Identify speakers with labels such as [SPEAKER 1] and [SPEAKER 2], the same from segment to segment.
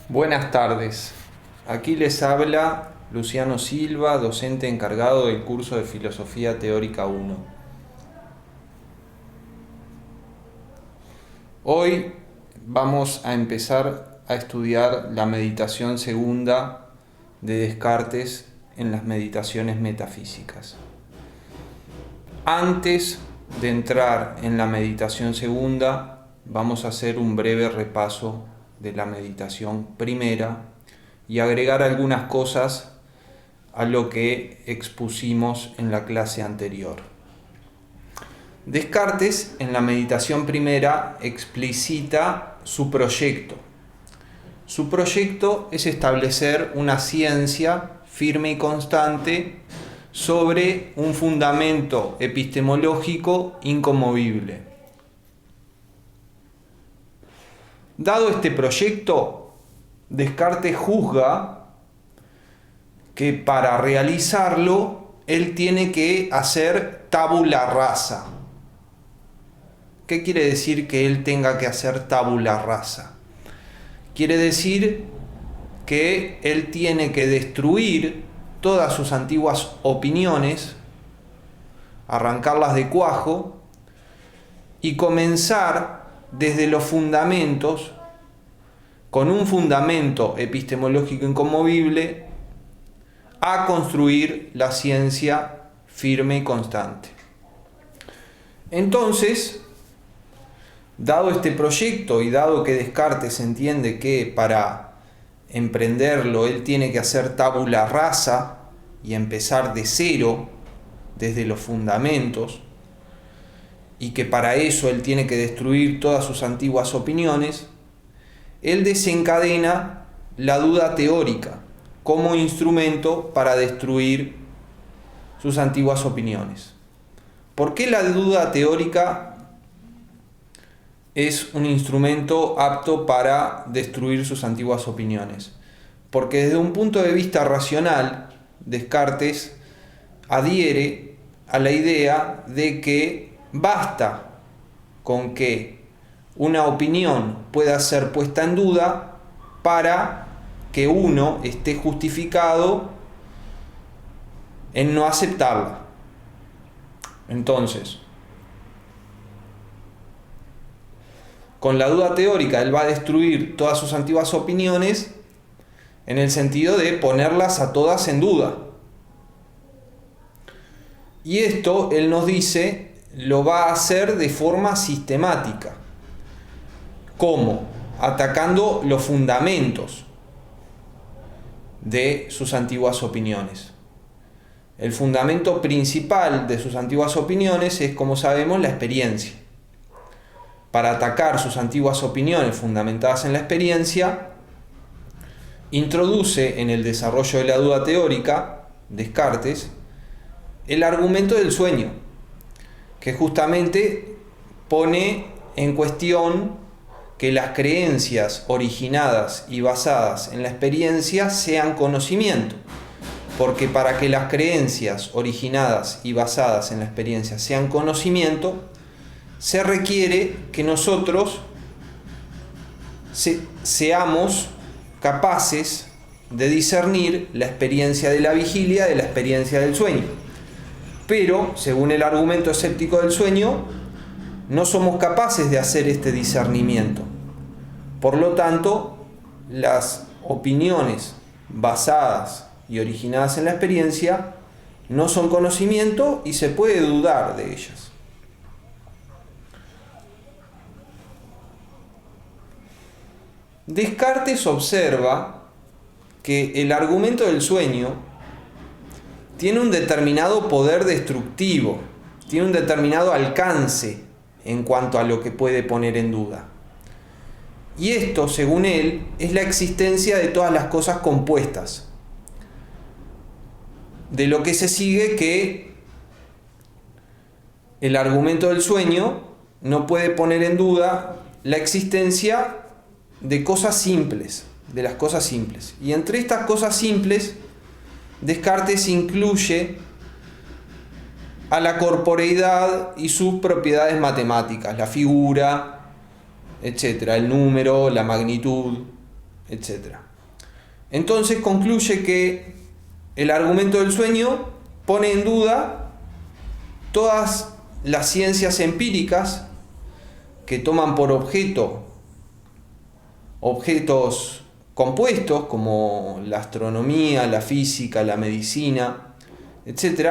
[SPEAKER 1] Buenas tardes, aquí les habla Luciano Silva, docente encargado del curso de Filosofía Teórica 1. Hoy vamos a empezar a estudiar la meditación segunda de Descartes en las meditaciones metafísicas. Antes de entrar en la meditación segunda, vamos a hacer un breve repaso de la meditación primera y agregar algunas cosas a lo que expusimos en la clase anterior. Descartes en la meditación primera explicita su proyecto. Su proyecto es establecer una ciencia firme y constante sobre un fundamento epistemológico inconmovible. Dado este proyecto, Descartes juzga que para realizarlo él tiene que hacer tabula rasa. ¿Qué quiere decir que él tenga que hacer tabula rasa? Quiere decir que él tiene que destruir todas sus antiguas opiniones, arrancarlas de cuajo y comenzar desde los fundamentos, con un fundamento epistemológico inconmovible, a construir la ciencia firme y constante. Entonces, dado este proyecto y dado que Descartes entiende que para emprenderlo él tiene que hacer tabula rasa y empezar de cero, desde los fundamentos, y que para eso él tiene que destruir todas sus antiguas opiniones, él desencadena la duda teórica como instrumento para destruir sus antiguas opiniones. ¿Por qué la duda teórica es un instrumento apto para destruir sus antiguas opiniones? Porque desde un punto de vista racional, Descartes adhiere a la idea de que basta con que una opinión pueda ser puesta en duda para que uno esté justificado en no aceptarla. Entonces, con la duda teórica él va a destruir todas sus antiguas opiniones en el sentido de ponerlas a todas en duda. Y esto, él nos dice, lo va a hacer de forma sistemática. ¿Cómo? Atacando los fundamentos de sus antiguas opiniones. El fundamento principal de sus antiguas opiniones es, como sabemos, la experiencia. Para atacar sus antiguas opiniones fundamentadas en la experiencia, introduce en el desarrollo de la duda teórica, Descartes, el argumento del sueño, que justamente pone en cuestión que las creencias originadas y basadas en la experiencia sean conocimiento, porque para que las creencias originadas y basadas en la experiencia sean conocimiento, se requiere que nosotros seamos capaces de discernir la experiencia de la vigilia de la experiencia del sueño. Pero, según el argumento escéptico del sueño, no somos capaces de hacer este discernimiento. Por lo tanto, las opiniones basadas y originadas en la experiencia no son conocimiento y se puede dudar de ellas. Descartes observa que el argumento del sueño tiene un determinado poder destructivo, tiene un determinado alcance en cuanto a lo que puede poner en duda. Y esto, según él, es la existencia de todas las cosas compuestas. De lo que se sigue que el argumento del sueño no puede poner en duda la existencia de cosas simples, de las cosas simples. Y entre estas cosas simples, Descartes incluye a la corporeidad y sus propiedades matemáticas, la figura, etc., el número, la magnitud, etc. Entonces concluye que el argumento del sueño pone en duda todas las ciencias empíricas que toman por objeto objetos compuestos como la astronomía, la física, la medicina, etc.,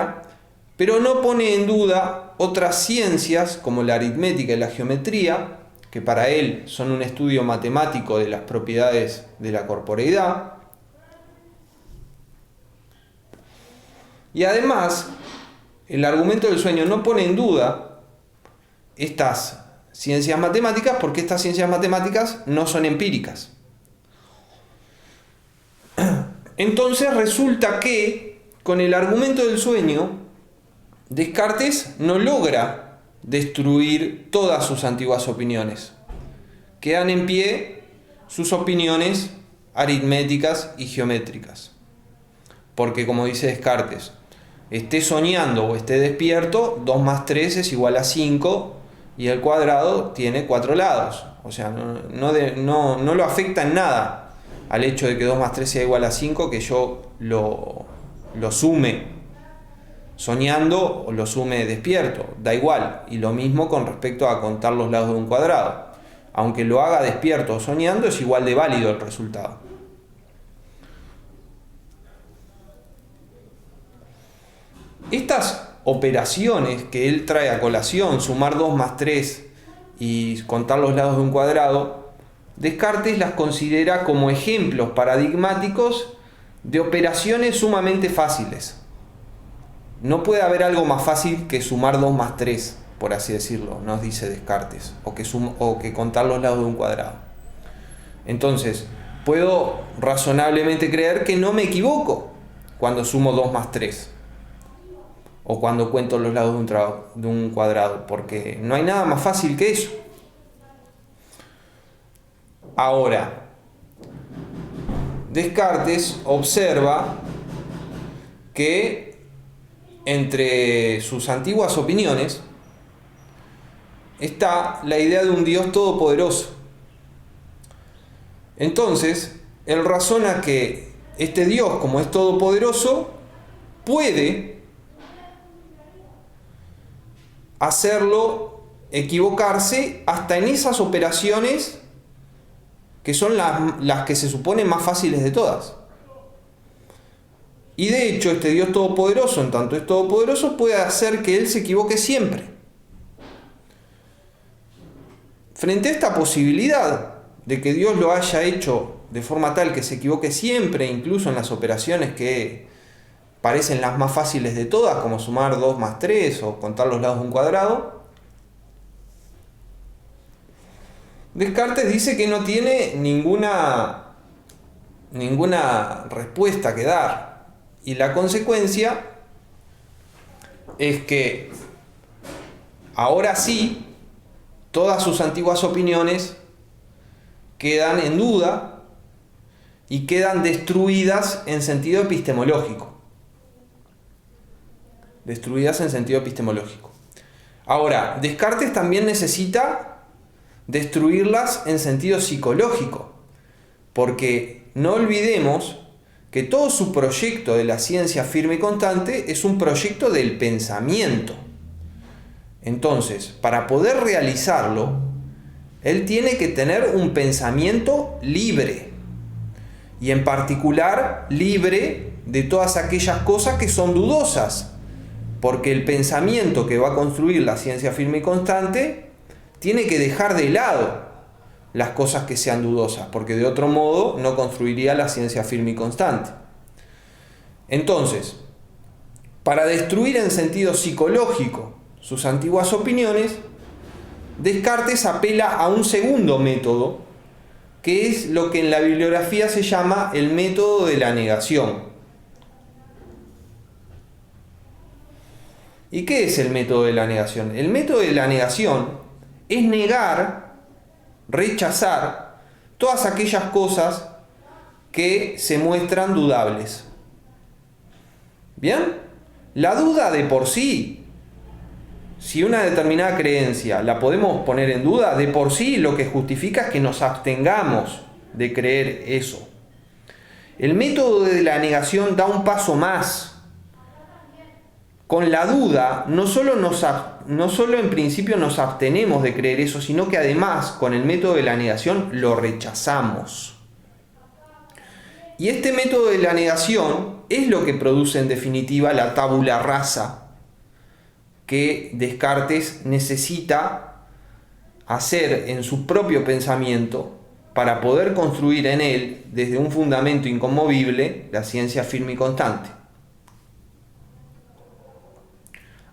[SPEAKER 1] pero no pone en duda otras ciencias como la aritmética y la geometría, que para él son un estudio matemático de las propiedades de la corporeidad. Y además, el argumento del sueño no pone en duda estas ciencias matemáticas porque estas ciencias matemáticas no son empíricas. Entonces resulta que con el argumento del sueño Descartes no logra destruir todas sus antiguas opiniones. Quedan en pie sus opiniones aritméticas y geométricas. Porque como dice Descartes, esté soñando o esté despierto, 2 más 3 es igual a 5 y el cuadrado tiene 4 lados. O sea, no lo afecta en nada al hecho de que 2 más 3 sea igual a 5, que yo lo sume soñando o lo sume despierto. Da igual. Y lo mismo con respecto a contar los lados de un cuadrado. Aunque lo haga despierto o soñando, es igual de válido el resultado. Estas operaciones que él trae a colación, sumar 2 más 3 y contar los lados de un cuadrado, Descartes las considera como ejemplos paradigmáticos de operaciones sumamente fáciles. No puede haber algo más fácil que sumar 2 más 3, por así decirlo, nos dice Descartes, o que contar los lados de un cuadrado. Entonces, puedo razonablemente creer que no me equivoco cuando sumo 2 más 3. O cuando cuento los lados de un cuadrado, porque no hay nada más fácil que eso. Ahora, Descartes observa que entre sus antiguas opiniones está la idea de un Dios todopoderoso. Entonces, él razona que este Dios, como es todopoderoso, puede hacerlo equivocarse hasta en esas operaciones que son las que se suponen más fáciles de todas. Y de hecho, este Dios todopoderoso, en tanto es todopoderoso, puede hacer que él se equivoque siempre. Frente a esta posibilidad de que Dios lo haya hecho de forma tal que se equivoque siempre, incluso en las operaciones que parecen las más fáciles de todas, como sumar 2 más 3 o contar los lados de un cuadrado, Descartes dice que no tiene ninguna respuesta que dar. Y la consecuencia es que ahora sí, todas sus antiguas opiniones quedan en duda y quedan destruidas en sentido epistemológico. Ahora, Descartes también necesita destruirlas en sentido psicológico, porque no olvidemos que todo su proyecto de la ciencia firme y constante es un proyecto del pensamiento. Entonces, para poder realizarlo, él tiene que tener un pensamiento libre, y en particular libre de todas aquellas cosas que son dudosas, porque el pensamiento que va a construir la ciencia firme y constante tiene que dejar de lado las cosas que sean dudosas, porque de otro modo no construiría la ciencia firme y constante. Entonces, para destruir en sentido psicológico sus antiguas opiniones, Descartes apela a un segundo método, que es lo que en la bibliografía se llama el método de la negación. ¿Y qué es el método de la negación? El método de la negación es negar, rechazar todas aquellas cosas que se muestran dudables. ¿Bien? La duda de por sí, si una determinada creencia la podemos poner en duda, de por sí lo que justifica es que nos abstengamos de creer eso. El método de la negación da un paso más. Con la duda, no solo en principio nos abstenemos de creer eso, sino que además con el método de la negación lo rechazamos. Y este método de la negación es lo que produce en definitiva la tabula rasa que Descartes necesita hacer en su propio pensamiento para poder construir en él, desde un fundamento inconmovible, la ciencia firme y constante.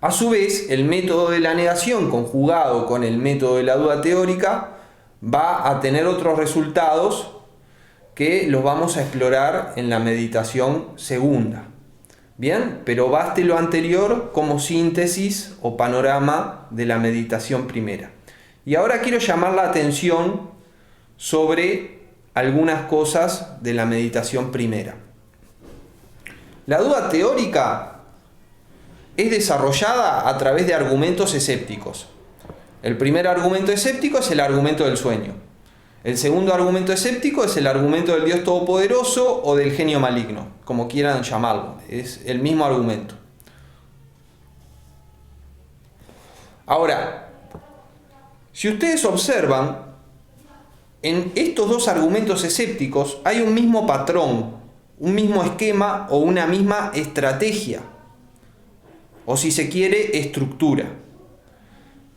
[SPEAKER 1] A su vez, el método de la negación conjugado con el método de la duda teórica va a tener otros resultados que los vamos a explorar en la meditación segunda. Bien, pero baste lo anterior como síntesis o panorama de la meditación primera. Y ahora quiero llamar la atención sobre algunas cosas de la meditación primera. La duda teórica es desarrollada a través de argumentos escépticos. El primer argumento escéptico es el argumento del sueño. El segundo argumento escéptico es el argumento del Dios Todopoderoso o del genio maligno, como quieran llamarlo. Es el mismo argumento. Ahora, si ustedes observan, en estos dos argumentos escépticos hay un mismo patrón, un mismo esquema o una misma estrategia, o si se quiere, estructura.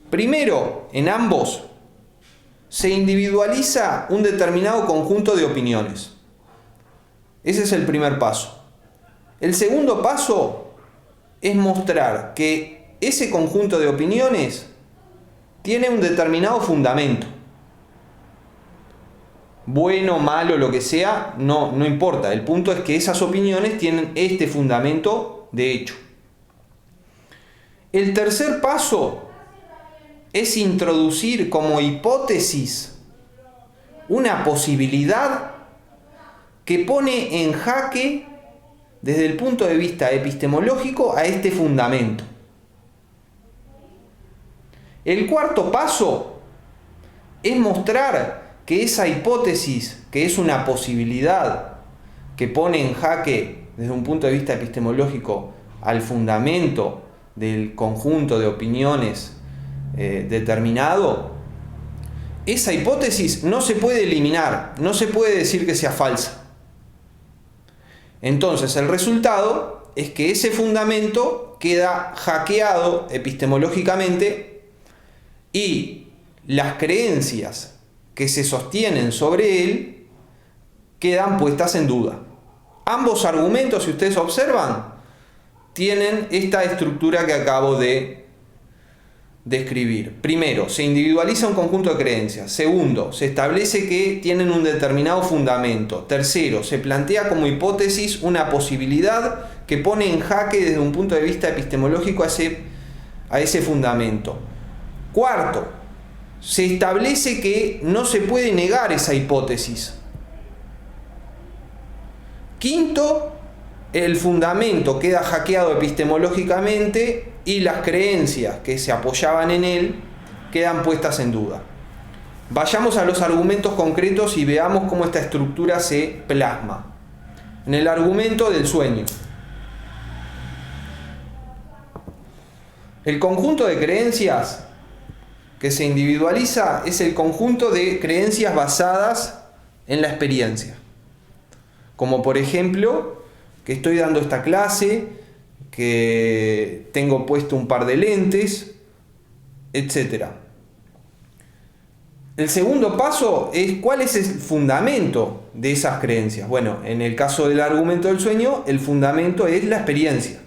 [SPEAKER 1] Primero, en ambos, se individualiza un determinado conjunto de opiniones. Ese es el primer paso. El segundo paso es mostrar que ese conjunto de opiniones tiene un determinado fundamento. Bueno, malo, lo que sea, no importa. El punto es que esas opiniones tienen este fundamento de hecho. El tercer paso es introducir como hipótesis una posibilidad que pone en jaque desde el punto de vista epistemológico a este fundamento. El cuarto paso es mostrar que esa hipótesis, que es una posibilidad que pone en jaque desde un punto de vista epistemológico al fundamento del conjunto de opiniones determinado, esa hipótesis no se puede eliminar, no se puede decir que sea falsa. Entonces el resultado es que ese fundamento queda hackeado epistemológicamente y las creencias que se sostienen sobre él quedan puestas en duda. Ambos argumentos, si ustedes observan, tienen esta estructura que acabo de describir. Primero, se individualiza un conjunto de creencias. Segundo, se establece que tienen un determinado fundamento. Tercero, se plantea como hipótesis una posibilidad que pone en jaque desde un punto de vista epistemológico a ese fundamento. Cuarto, se establece que no se puede negar esa hipótesis. Quinto, el fundamento queda hackeado epistemológicamente y las creencias que se apoyaban en él quedan puestas en duda. Vayamos a los argumentos concretos y veamos cómo esta estructura se plasma. En el argumento del sueño. El conjunto de creencias que se individualiza es el conjunto de creencias basadas en la experiencia. Como por ejemplo, que estoy dando esta clase, que tengo puesto un par de lentes, etc. El segundo paso es cuál es el fundamento de esas creencias. Bueno, en el caso del argumento del sueño, el fundamento es la experiencia.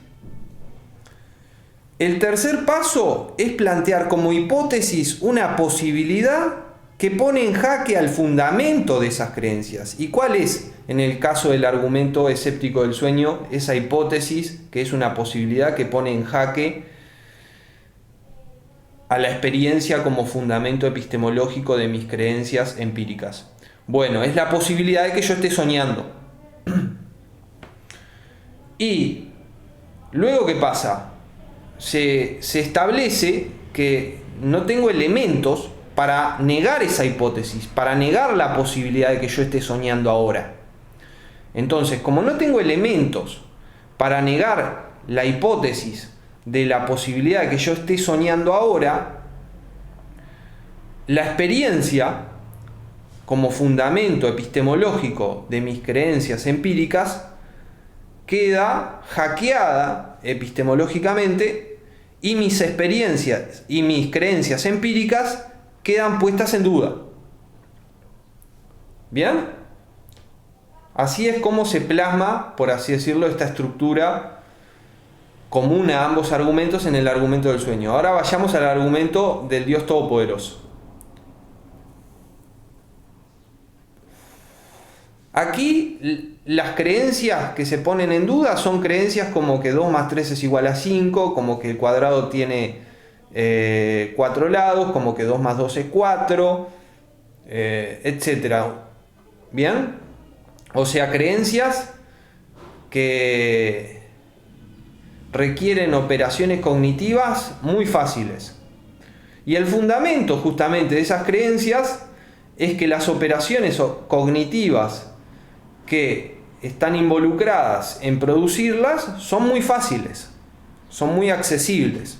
[SPEAKER 1] El tercer paso es plantear como hipótesis una posibilidad que pone en jaque al fundamento de esas creencias. ¿Y cuál es, en el caso del argumento escéptico del sueño, esa hipótesis que es una posibilidad que pone en jaque a la experiencia como fundamento epistemológico de mis creencias empíricas? Bueno, es la posibilidad de que yo esté soñando. Y luego, ¿qué pasa? Se establece que no tengo elementos para negar esa hipótesis, para negar la posibilidad de que yo esté soñando ahora. Entonces, como no tengo elementos para negar la hipótesis de la posibilidad de que yo esté soñando ahora, la experiencia como fundamento epistemológico de mis creencias empíricas queda hackeada epistemológicamente y mis experiencias y mis creencias empíricas quedan puestas en duda. ¿Bien? Así es como se plasma, por así decirlo, esta estructura común a ambos argumentos en el argumento del sueño. Ahora vayamos al argumento del Dios Todopoderoso. Aquí las creencias que se ponen en duda son creencias como que 2 más 3 es igual a 5, como que el cuadrado tiene 4 lados, como que 2 más 2 es 4, etc. ¿Bien? O sea, creencias que requieren operaciones cognitivas muy fáciles. Y el fundamento justamente de esas creencias es que las operaciones cognitivas que están involucradas en producirlas son muy fáciles, son muy accesibles.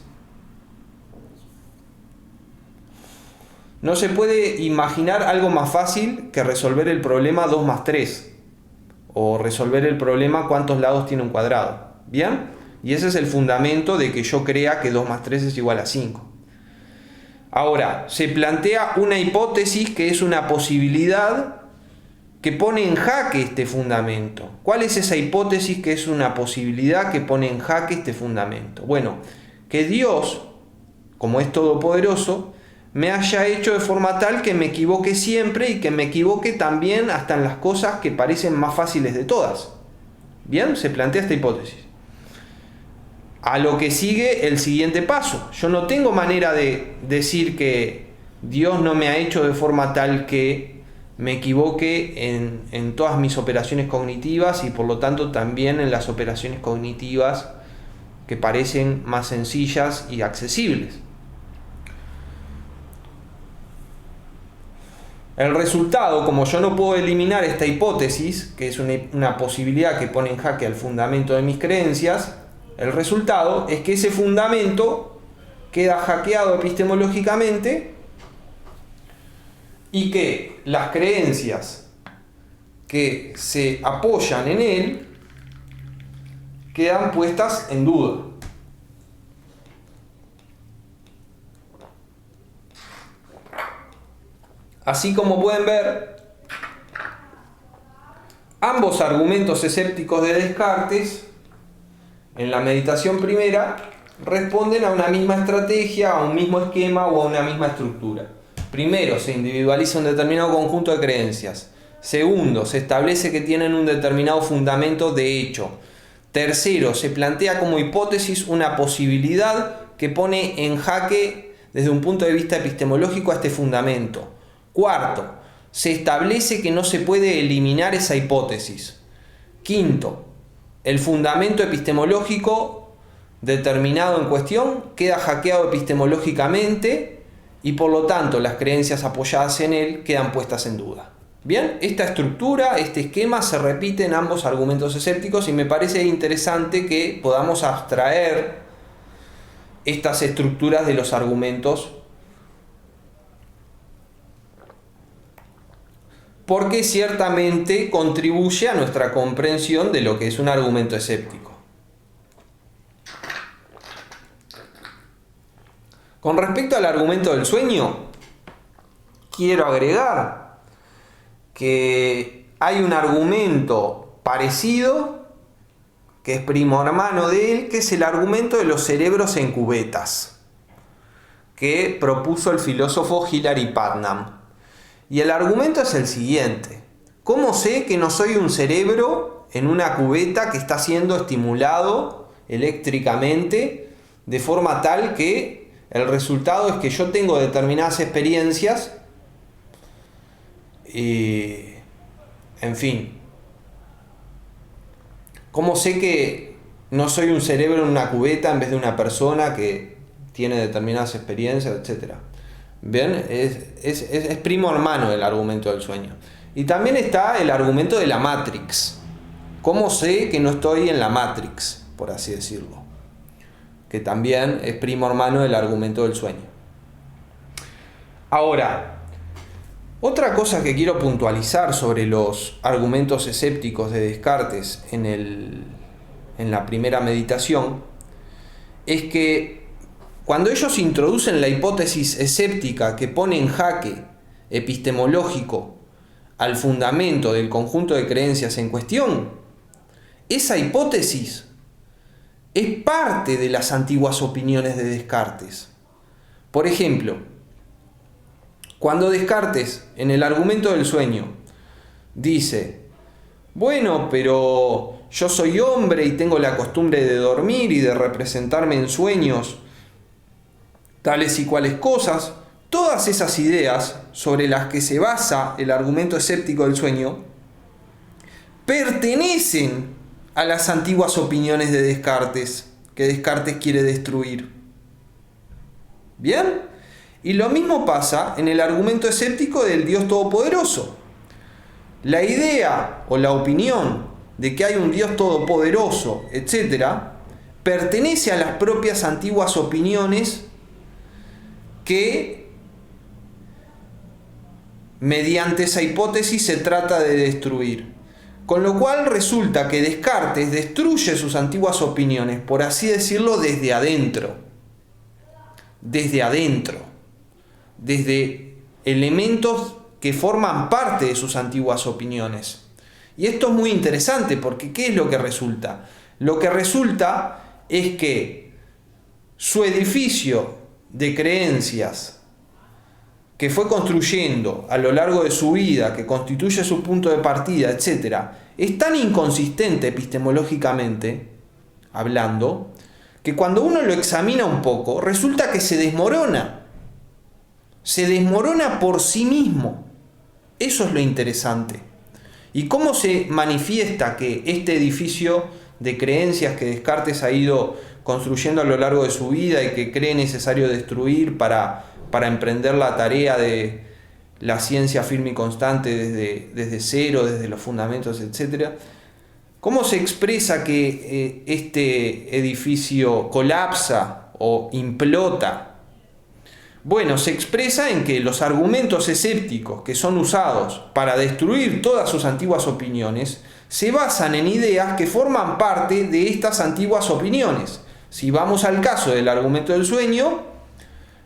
[SPEAKER 1] No se puede imaginar algo más fácil que resolver el problema 2 más 3 o resolver el problema cuántos lados tiene un cuadrado. ¿Bien? Y ese es el fundamento de que yo crea que 2 más 3 es igual a 5. Ahora, se plantea una hipótesis que es una posibilidad que pone en jaque este fundamento. ¿Cuál es esa hipótesis que es una posibilidad que pone en jaque este fundamento? Bueno, que Dios, como es todopoderoso, me haya hecho de forma tal que me equivoque siempre y que me equivoque también hasta en las cosas que parecen más fáciles de todas. Bien, se plantea esta hipótesis. A lo que sigue el siguiente paso. Yo no tengo manera de decir que Dios no me ha hecho de forma tal que me equivoque en todas mis operaciones cognitivas y por lo tanto también en las operaciones cognitivas que parecen más sencillas y accesibles. El resultado, como yo no puedo eliminar esta hipótesis, que es una posibilidad que pone en jaque al fundamento de mis creencias, el resultado es que ese fundamento queda hackeado epistemológicamente y que las creencias que se apoyan en él quedan puestas en duda. Así como pueden ver, ambos argumentos escépticos de Descartes en la meditación primera responden a una misma estrategia, a un mismo esquema o a una misma estructura. Primero, se individualiza un determinado conjunto de creencias. Segundo, se establece que tienen un determinado fundamento de hecho. Tercero, se plantea como hipótesis una posibilidad que pone en jaque desde un punto de vista epistemológico a este fundamento. Cuarto, se establece que no se puede eliminar esa hipótesis. Quinto, el fundamento epistemológico determinado en cuestión queda hackeado epistemológicamente y por lo tanto las creencias apoyadas en él quedan puestas en duda. Bien, esta estructura, este esquema se repite en ambos argumentos escépticos y me parece interesante que podamos abstraer estas estructuras de los argumentos porque ciertamente contribuye a nuestra comprensión de lo que es un argumento escéptico. Con respecto al argumento del sueño, quiero agregar que hay un argumento parecido, que es primo hermano de él, que es el argumento de los cerebros en cubetas, que propuso el filósofo Hilary Putnam. Y el argumento es el siguiente: ¿cómo sé que no soy un cerebro en una cubeta que está siendo estimulado eléctricamente de forma tal que el resultado es que yo tengo determinadas experiencias y, en fin, ¿cómo sé que no soy un cerebro en una cubeta en vez de una persona que tiene determinadas experiencias, etcétera? ¿Bien? Es primo hermano del argumento del sueño. Y también está el argumento de la Matrix. ¿Cómo sé que no estoy en la Matrix, por así decirlo? Que también es primo hermano del argumento del sueño. Ahora, otra cosa que quiero puntualizar sobre los argumentos escépticos de Descartes en la primera meditación es que cuando ellos introducen la hipótesis escéptica que pone en jaque epistemológico al fundamento del conjunto de creencias en cuestión, esa hipótesis es parte de las antiguas opiniones de Descartes. Por ejemplo, cuando Descartes, en el argumento del sueño, dice: bueno, pero yo soy hombre y tengo la costumbre de dormir y de representarme en sueños tales y cuales cosas, todas esas ideas sobre las que se basa el argumento escéptico del sueño pertenecen a las antiguas opiniones de Descartes, que Descartes quiere destruir. ¿Bien? Y lo mismo pasa en el argumento escéptico del Dios Todopoderoso. La idea o la opinión de que hay un Dios todopoderoso, etc., pertenece a las propias antiguas opiniones que mediante esa hipótesis se trata de destruir. Con lo cual resulta que Descartes destruye sus antiguas opiniones, por así decirlo, desde adentro. Desde elementos que forman parte de sus antiguas opiniones. Y esto es muy interesante porque ¿qué es lo que resulta? Lo que resulta es que su edificio de creencias que fue construyendo a lo largo de su vida, que constituye su punto de partida, etc., es tan inconsistente epistemológicamente hablando, que cuando uno lo examina un poco, resulta que se desmorona por sí mismo. Eso es lo interesante. ¿Y cómo se manifiesta que este edificio de creencias que Descartes ha ido construyendo a lo largo de su vida y que cree necesario destruir para emprender la tarea de la ciencia firme y constante desde cero, desde los fundamentos, etc.? ¿Cómo se expresa que este edificio colapsa o implota? Bueno, se expresa en que los argumentos escépticos que son usados para destruir todas sus antiguas opiniones se basan en ideas que forman parte de estas antiguas opiniones. Si vamos al caso del argumento del sueño,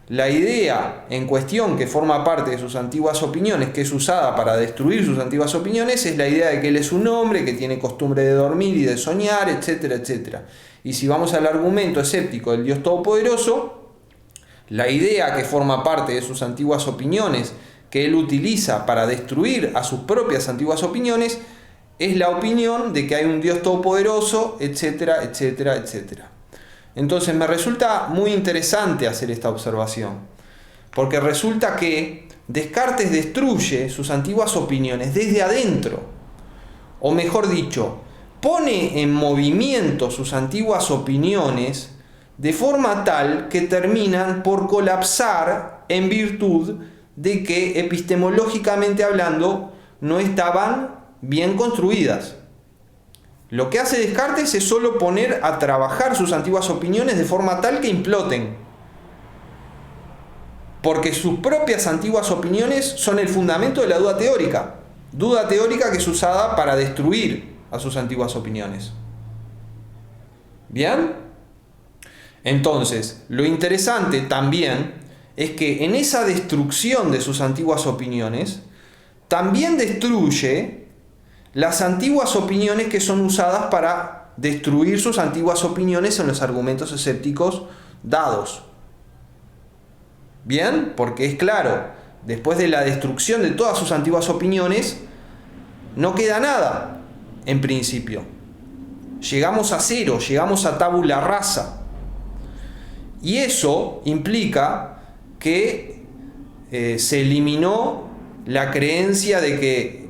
[SPEAKER 1] la idea en cuestión que forma parte de sus antiguas opiniones, que es usada para destruir sus antiguas opiniones, es la idea de que él es un hombre que tiene costumbre de dormir y de soñar, etcétera, etcétera. Y si vamos al argumento escéptico del Dios Todopoderoso, la idea que forma parte de sus antiguas opiniones, que él utiliza para destruir a sus propias antiguas opiniones, es la opinión de que hay un Dios todopoderoso, etcétera, etcétera, etcétera. Entonces me resulta muy interesante hacer esta observación, porque resulta que Descartes destruye sus antiguas opiniones desde adentro, o mejor dicho, pone en movimiento sus antiguas opiniones de forma tal que terminan por colapsar en virtud de que epistemológicamente hablando no estaban bien construidas. Lo que hace Descartes es solo poner a trabajar sus antiguas opiniones de forma tal que imploten, porque sus propias antiguas opiniones son el fundamento de la duda teórica que es usada para destruir a sus antiguas opiniones. ¿Bien? Entonces, lo interesante también es que en esa destrucción de sus antiguas opiniones, también destruye las antiguas opiniones que son usadas para destruir sus antiguas opiniones en los argumentos escépticos dados. ¿Bien? Porque es claro, después de la destrucción de todas sus antiguas opiniones, no queda nada, en principio. Llegamos a cero, llegamos a tabula rasa. Y eso implica que se eliminó la creencia de que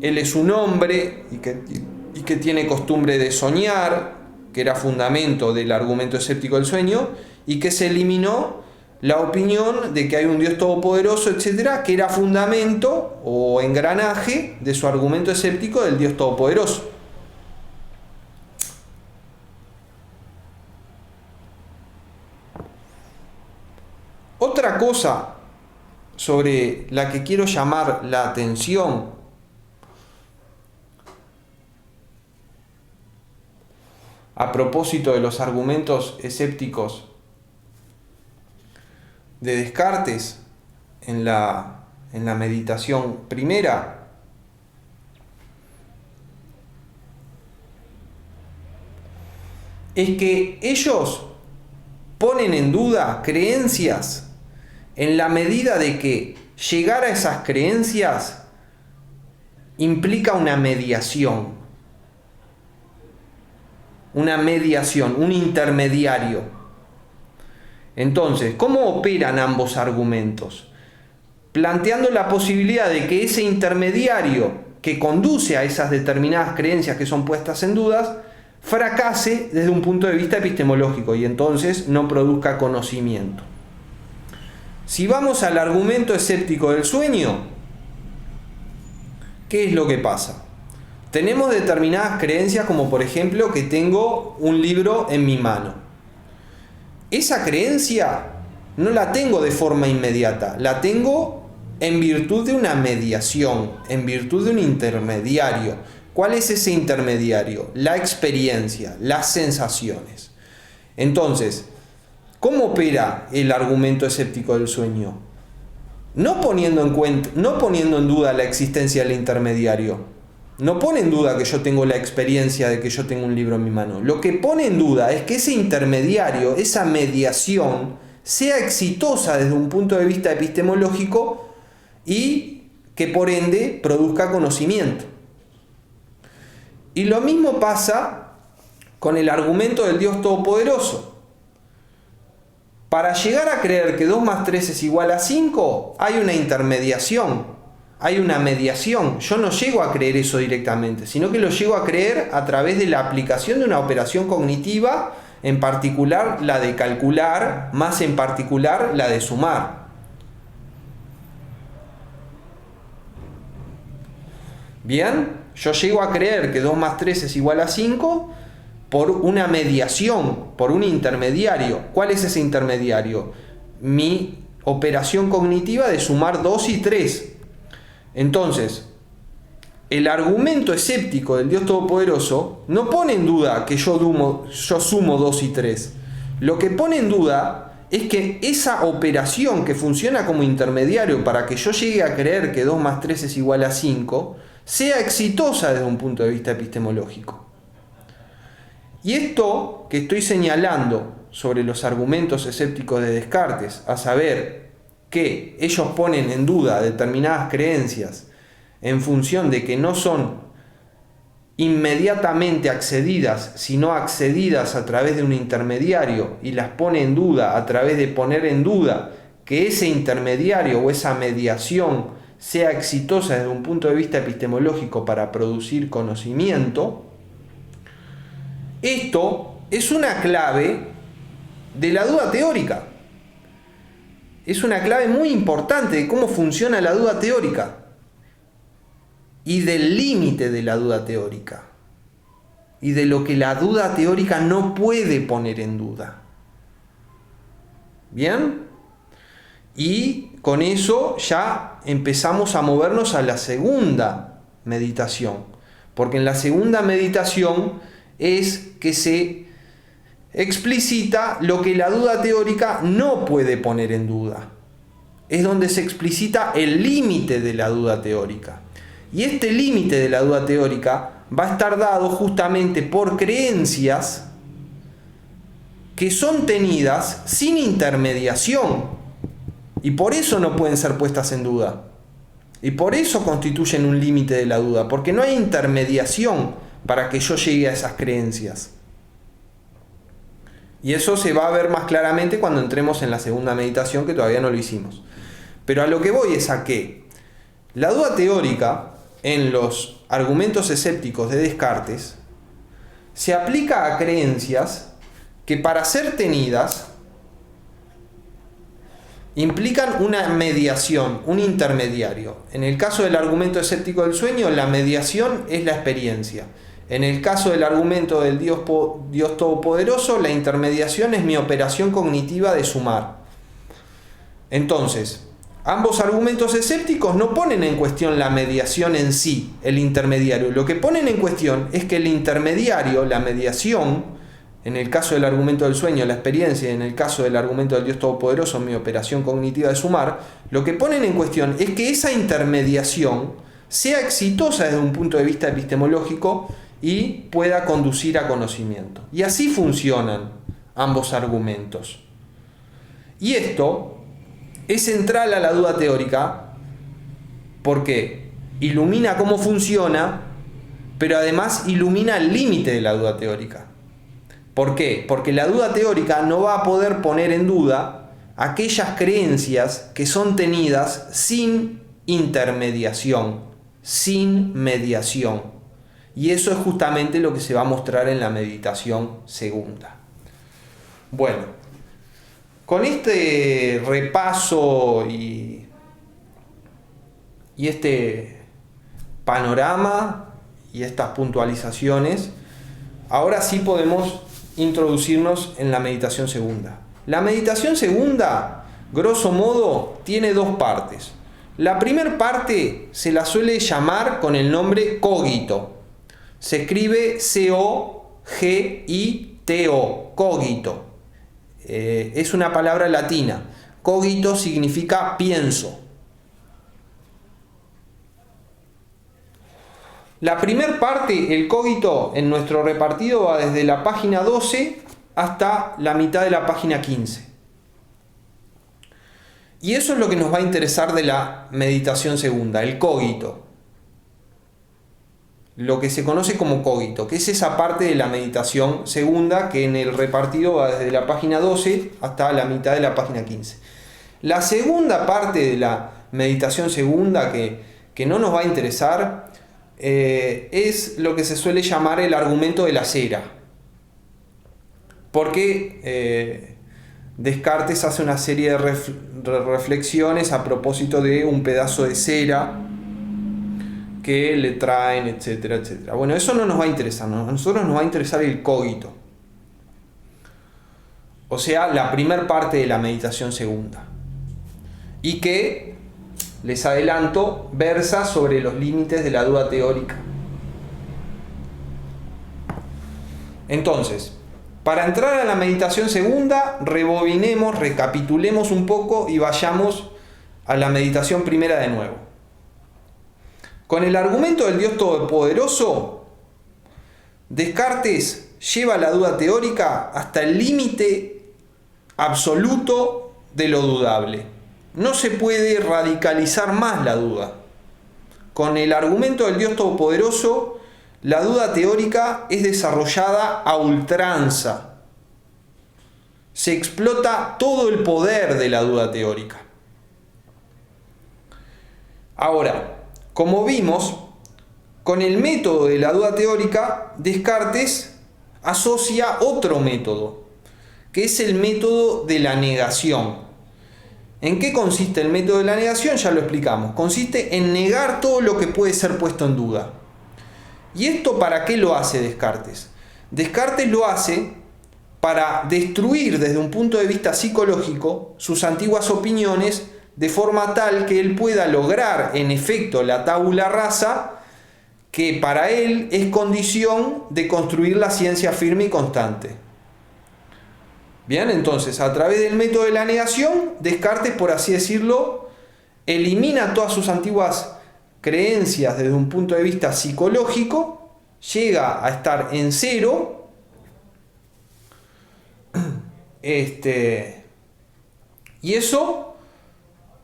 [SPEAKER 1] él es un hombre y que tiene costumbre de soñar, que era fundamento del argumento escéptico del sueño, y que se eliminó la opinión de que hay un Dios todopoderoso, etcétera, que era fundamento o engranaje de su argumento escéptico del Dios todopoderoso. Otra cosa sobre la que quiero llamar la atención a propósito de los argumentos escépticos de Descartes en la meditación primera es que ellos ponen en duda creencias en la medida de que llegar a esas creencias implica una mediación, un intermediario. Entonces, ¿cómo operan ambos argumentos? Planteando la posibilidad de que ese intermediario que conduce a esas determinadas creencias que son puestas en dudas, fracase desde un punto de vista epistemológico y entonces no produzca conocimiento. Si vamos al argumento escéptico del sueño, ¿qué es lo que pasa? Tenemos determinadas creencias, como por ejemplo que tengo un libro en mi mano. Esa creencia no la tengo de forma inmediata, la tengo en virtud de una mediación, en virtud de un intermediario. ¿Cuál es ese intermediario? La experiencia, las sensaciones. Entonces, ¿cómo opera el argumento escéptico del sueño? No poniendo en duda la existencia del intermediario. No pone en duda que yo tengo la experiencia de que yo tengo un libro en mi mano. Lo que pone en duda es que ese intermediario, esa mediación, sea exitosa desde un punto de vista epistemológico y que por ende produzca conocimiento. Y lo mismo pasa con el argumento del Dios Todopoderoso. Para llegar a creer que 2 más 3 es igual a 5, hay una intermediación, hay una mediación. Yo no llego a creer eso directamente, sino que lo llego a creer a través de la aplicación de una operación cognitiva, en particular la de calcular, más en particular la de sumar. Bien, yo llego a creer que 2 más 3 es igual a 5 por una mediación, por un intermediario. ¿Cuál es ese intermediario? Mi operación cognitiva de sumar 2 y 3. Entonces, el argumento escéptico del Dios Todopoderoso no pone en duda que yo sumo 2 y 3. Lo que pone en duda es que esa operación que funciona como intermediario para que yo llegue a creer que 2 más 3 es igual a 5, sea exitosa desde un punto de vista epistemológico. Y esto que estoy señalando sobre los argumentos escépticos de Descartes, a saber que ellos ponen en duda determinadas creencias en función de que no son inmediatamente accedidas, sino accedidas a través de un intermediario, y las pone en duda a través de poner en duda que ese intermediario o esa mediación sea exitosa desde un punto de vista epistemológico para producir conocimiento. Esto es una clave de la duda teórica. Es una clave muy importante de cómo funciona la duda teórica y del límite de la duda teórica y de lo que la duda teórica no puede poner en duda. ¿Bien? Y con eso ya empezamos a movernos a la segunda meditación, porque en la segunda meditación es que se explicita lo que la duda teórica no puede poner en duda. Es donde se explicita el límite de la duda teórica. Y este límite de la duda teórica va a estar dado justamente por creencias que son tenidas sin intermediación. Y por eso no pueden ser puestas en duda. Y por eso constituyen un límite de la duda, porque no hay intermediación para que yo llegue a esas creencias. Y eso se va a ver más claramente cuando entremos en la segunda meditación, que todavía no lo hicimos. Pero a lo que voy es a que la duda teórica en los argumentos escépticos de Descartes se aplica a creencias que para ser tenidas implican una mediación, un intermediario. En el caso del argumento escéptico del sueño, la mediación es la experiencia. En el caso del argumento del Dios Todopoderoso, la intermediación es mi operación cognitiva de sumar. Entonces, ambos argumentos escépticos no ponen en cuestión la mediación en sí, el intermediario. Lo que ponen en cuestión es que el intermediario, la mediación, en el caso del argumento del sueño, la experiencia, y en el caso del argumento del Dios Todopoderoso, mi operación cognitiva de sumar, lo que ponen en cuestión es que esa intermediación sea exitosa desde un punto de vista epistemológico y pueda conducir a conocimiento. Y así funcionan ambos argumentos. Y esto es central a la duda teórica porque ilumina cómo funciona, pero además ilumina el límite de la duda teórica. ¿Por qué? Porque la duda teórica no va a poder poner en duda aquellas creencias que son tenidas sin intermediación, sin mediación. Y eso es justamente lo que se va a mostrar en la meditación segunda. Bueno, con este repaso y este panorama y estas puntualizaciones, ahora sí podemos introducirnos en la meditación segunda. La meditación segunda, grosso modo, tiene dos partes. La primera parte se la suele llamar con el nombre cogito. Se escribe C-O-G-I-T-O, cogito. Es una palabra latina. Cogito significa pienso. La primera parte, el cogito, en nuestro repartido va desde la página 12 hasta la mitad de la página 15. Y eso es lo que nos va a interesar de la meditación segunda, el cogito. Lo que se conoce como cogito, que es esa parte de la meditación segunda que en el repartido va desde la página 12 hasta la mitad de la página 15. La segunda parte de la meditación segunda que no nos va a interesar es lo que se suele llamar el argumento de la cera, porque Descartes hace una serie de reflexiones a propósito de un pedazo de cera que le traen, etcétera, etcétera. Bueno, eso no nos va a interesar, a nosotros nos va a interesar el cogito, o sea, la primera parte de la meditación segunda, y que, les adelanto, versa sobre los límites de la duda teórica. Entonces, para entrar a la meditación segunda, rebobinemos, recapitulemos un poco y vayamos a la meditación primera de nuevo. Con el argumento del Dios Todopoderoso, Descartes lleva la duda teórica hasta el límite absoluto de lo dudable. No se puede radicalizar más la duda. Con el argumento del Dios Todopoderoso, la duda teórica es desarrollada a ultranza. Se explota todo el poder de la duda teórica. Ahora, como vimos, con el método de la duda teórica, Descartes asocia otro método, que es el método de la negación. ¿En qué consiste el método de la negación? Ya lo explicamos. Consiste en negar todo lo que puede ser puesto en duda. ¿Y esto para qué lo hace Descartes? Descartes lo hace para destruir desde un punto de vista psicológico sus antiguas opiniones de forma tal que él pueda lograr en efecto la tabula rasa que para él es condición de construir la ciencia firme y constante. Bien, entonces, a través del método de la negación, Descartes, por así decirlo, elimina todas sus antiguas creencias desde un punto de vista psicológico, llega a estar en cero, y eso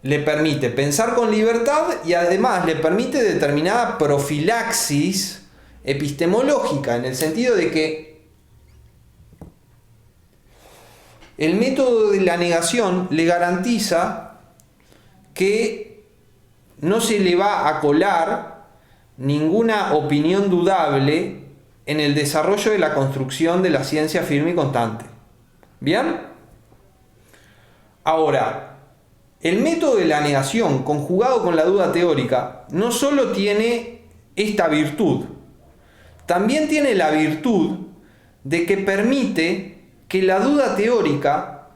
[SPEAKER 1] le permite pensar con libertad y además le permite determinada profilaxis epistemológica, en el sentido de que el método de la negación le garantiza que no se le va a colar ninguna opinión dudable en el desarrollo de la construcción de la ciencia firme y constante. ¿Bien? Ahora, El método de la negación conjugado con la duda teórica no solo tiene esta virtud, también tiene la virtud de que permite que la duda teórica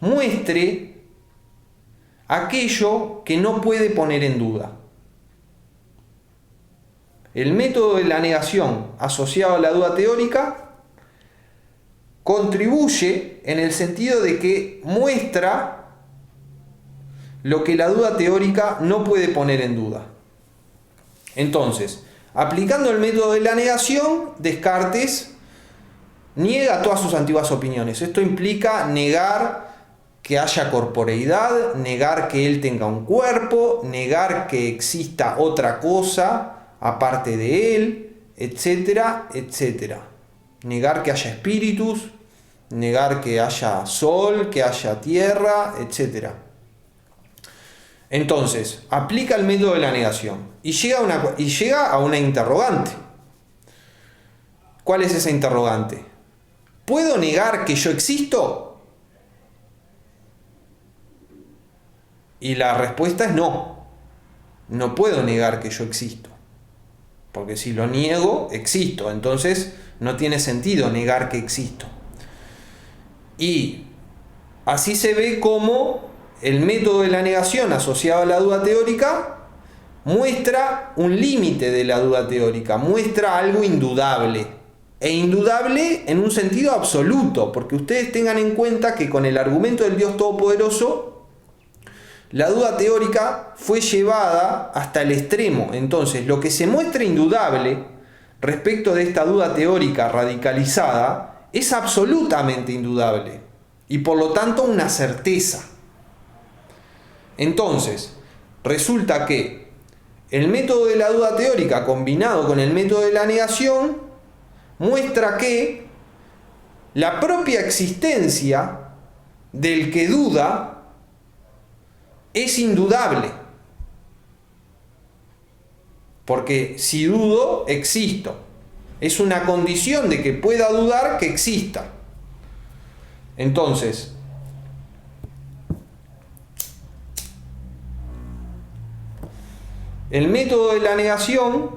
[SPEAKER 1] muestre aquello que no puede poner en duda. El método de la negación asociado a la duda teórica contribuye en el sentido de que muestra lo que la duda teórica no puede poner en duda. Entonces, aplicando el método de la negación, Descartes niega todas sus antiguas opiniones. Esto implica negar que haya corporeidad, negar que él tenga un cuerpo, negar que exista otra cosa aparte de él, etcétera, etcétera. Negar que haya espíritus, negar que haya sol, que haya tierra, etcétera. Entonces, aplica el método de la negación y llega a una interrogante. ¿Cuál es esa interrogante? ¿Puedo negar que yo existo? Y la respuesta es no. No puedo negar que yo existo. Porque si lo niego, existo. Entonces, no tiene sentido negar que existo. Y así se ve cómo el método de la negación asociado a la duda teórica muestra un límite de la duda teórica, muestra algo indudable. E indudable en un sentido absoluto, porque ustedes tengan en cuenta que con el argumento del Dios Todopoderoso, la duda teórica fue llevada hasta el extremo. Entonces, lo que se muestra indudable respecto de esta duda teórica radicalizada es absolutamente indudable y por lo tanto una certeza. Entonces, resulta que el método de la duda teórica combinado con el método de la negación muestra que la propia existencia del que duda es indudable. Porque si dudo, existo. Es una condición de que pueda dudar que exista. Entonces, el método de la negación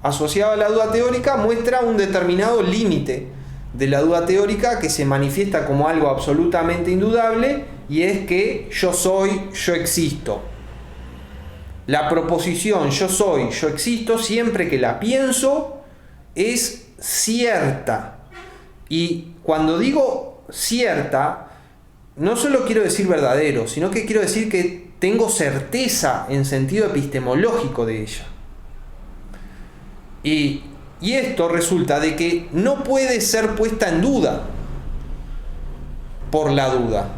[SPEAKER 1] asociado a la duda teórica muestra un determinado límite de la duda teórica que se manifiesta como algo absolutamente indudable, y es que yo soy, yo existo. La proposición yo soy, yo existo, siempre que la pienso, es cierta. Y cuando digo cierta, no solo quiero decir verdadero, sino que quiero decir que tengo certeza en sentido epistemológico de ella. Y esto resulta de que no puede ser puesta en duda por la duda.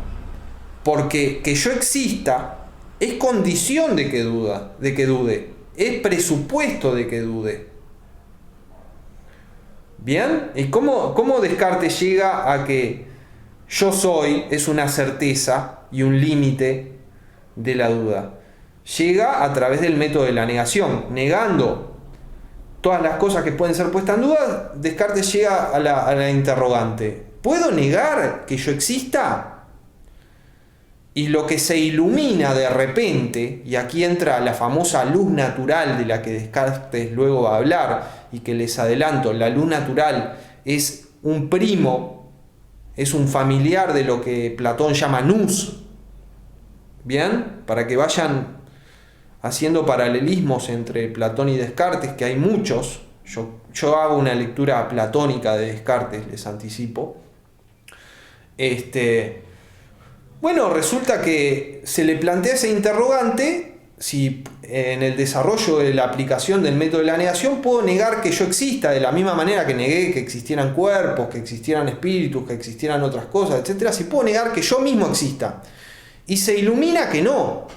[SPEAKER 1] Porque que yo exista es condición de que dude. Es presupuesto de que dude. ¿Bien? ¿Y cómo Descartes llega a que yo soy es una certeza y un límite de la duda? Llega a través del método de la negación. Negando todas las cosas que pueden ser puestas en duda, Descartes llega a la interrogante. ¿Puedo negar que yo exista? Y lo que se ilumina de repente, y aquí entra la famosa luz natural de la que Descartes luego va a hablar, y que les adelanto, la luz natural es un primo, es un familiar de lo que Platón llama nous. ¿Bien? Para que vayan haciendo paralelismos entre Platón y Descartes, que hay muchos. Yo hago una lectura platónica de Descartes, les anticipo. Bueno, resulta que se le plantea ese interrogante, si en el desarrollo de la aplicación del método de la negación puedo negar que yo exista, de la misma manera que negué que existieran cuerpos, que existieran espíritus, que existieran otras cosas, etc. Si puedo negar que yo mismo exista. Y se ilumina que no.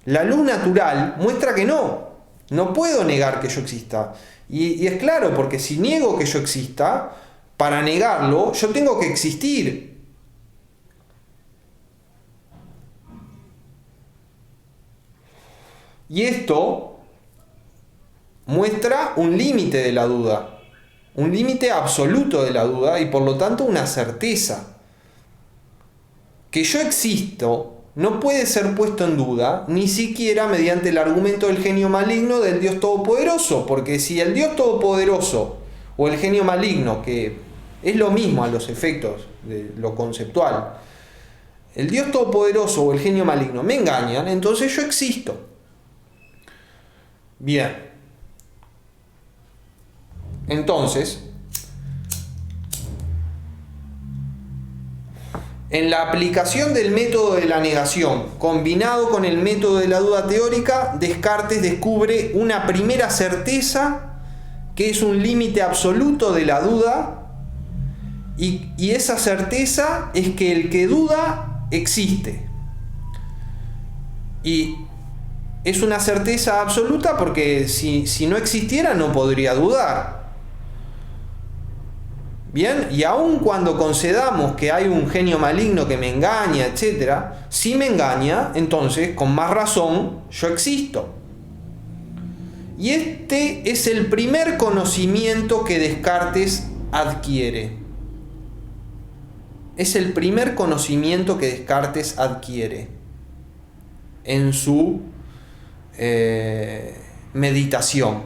[SPEAKER 1] La luz natural muestra que no puedo negar que yo exista. Y es claro, porque si niego que yo exista, para negarlo yo tengo que existir. Y esto muestra un límite de la duda, un límite absoluto de la duda y por lo tanto una certeza. Que yo existo no puede ser puesto en duda, ni siquiera mediante el argumento del genio maligno del Dios Todopoderoso, porque si el Dios Todopoderoso o el genio maligno, que es lo mismo a los efectos de lo conceptual, el Dios Todopoderoso o el genio maligno me engañan, entonces yo existo. Bien. Entonces, en la aplicación del método de la negación, combinado con el método de la duda teórica, Descartes descubre una primera certeza que es un límite absoluto de la duda, y esa certeza es que el que duda existe. Y es una certeza absoluta porque si no existiera no podría dudar. Bien, y aun cuando concedamos que hay un genio maligno que me engaña, etc., si me engaña, entonces con más razón yo existo. Y este es el primer conocimiento que Descartes adquiere. Es el primer conocimiento que Descartes adquiere en su meditación.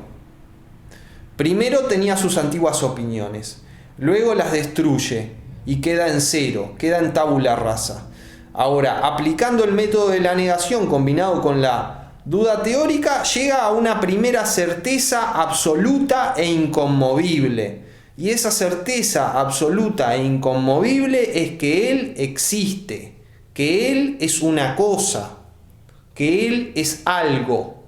[SPEAKER 1] Primero tenía sus antiguas opiniones. Luego las destruye y queda en cero, queda en tabula rasa. Ahora, aplicando el método de la negación combinado con la duda teórica, llega a una primera certeza absoluta e inconmovible. Y esa certeza absoluta e inconmovible es que Él existe, que Él es una cosa, que Él es algo.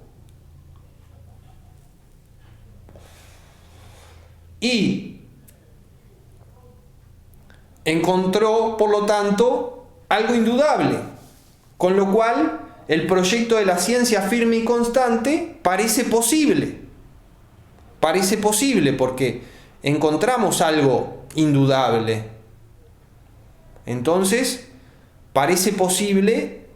[SPEAKER 1] Y encontró, por lo tanto, algo indudable, con lo cual el proyecto de la ciencia firme y constante parece posible. Parece posible porque encontramos algo indudable. Entonces, parece posible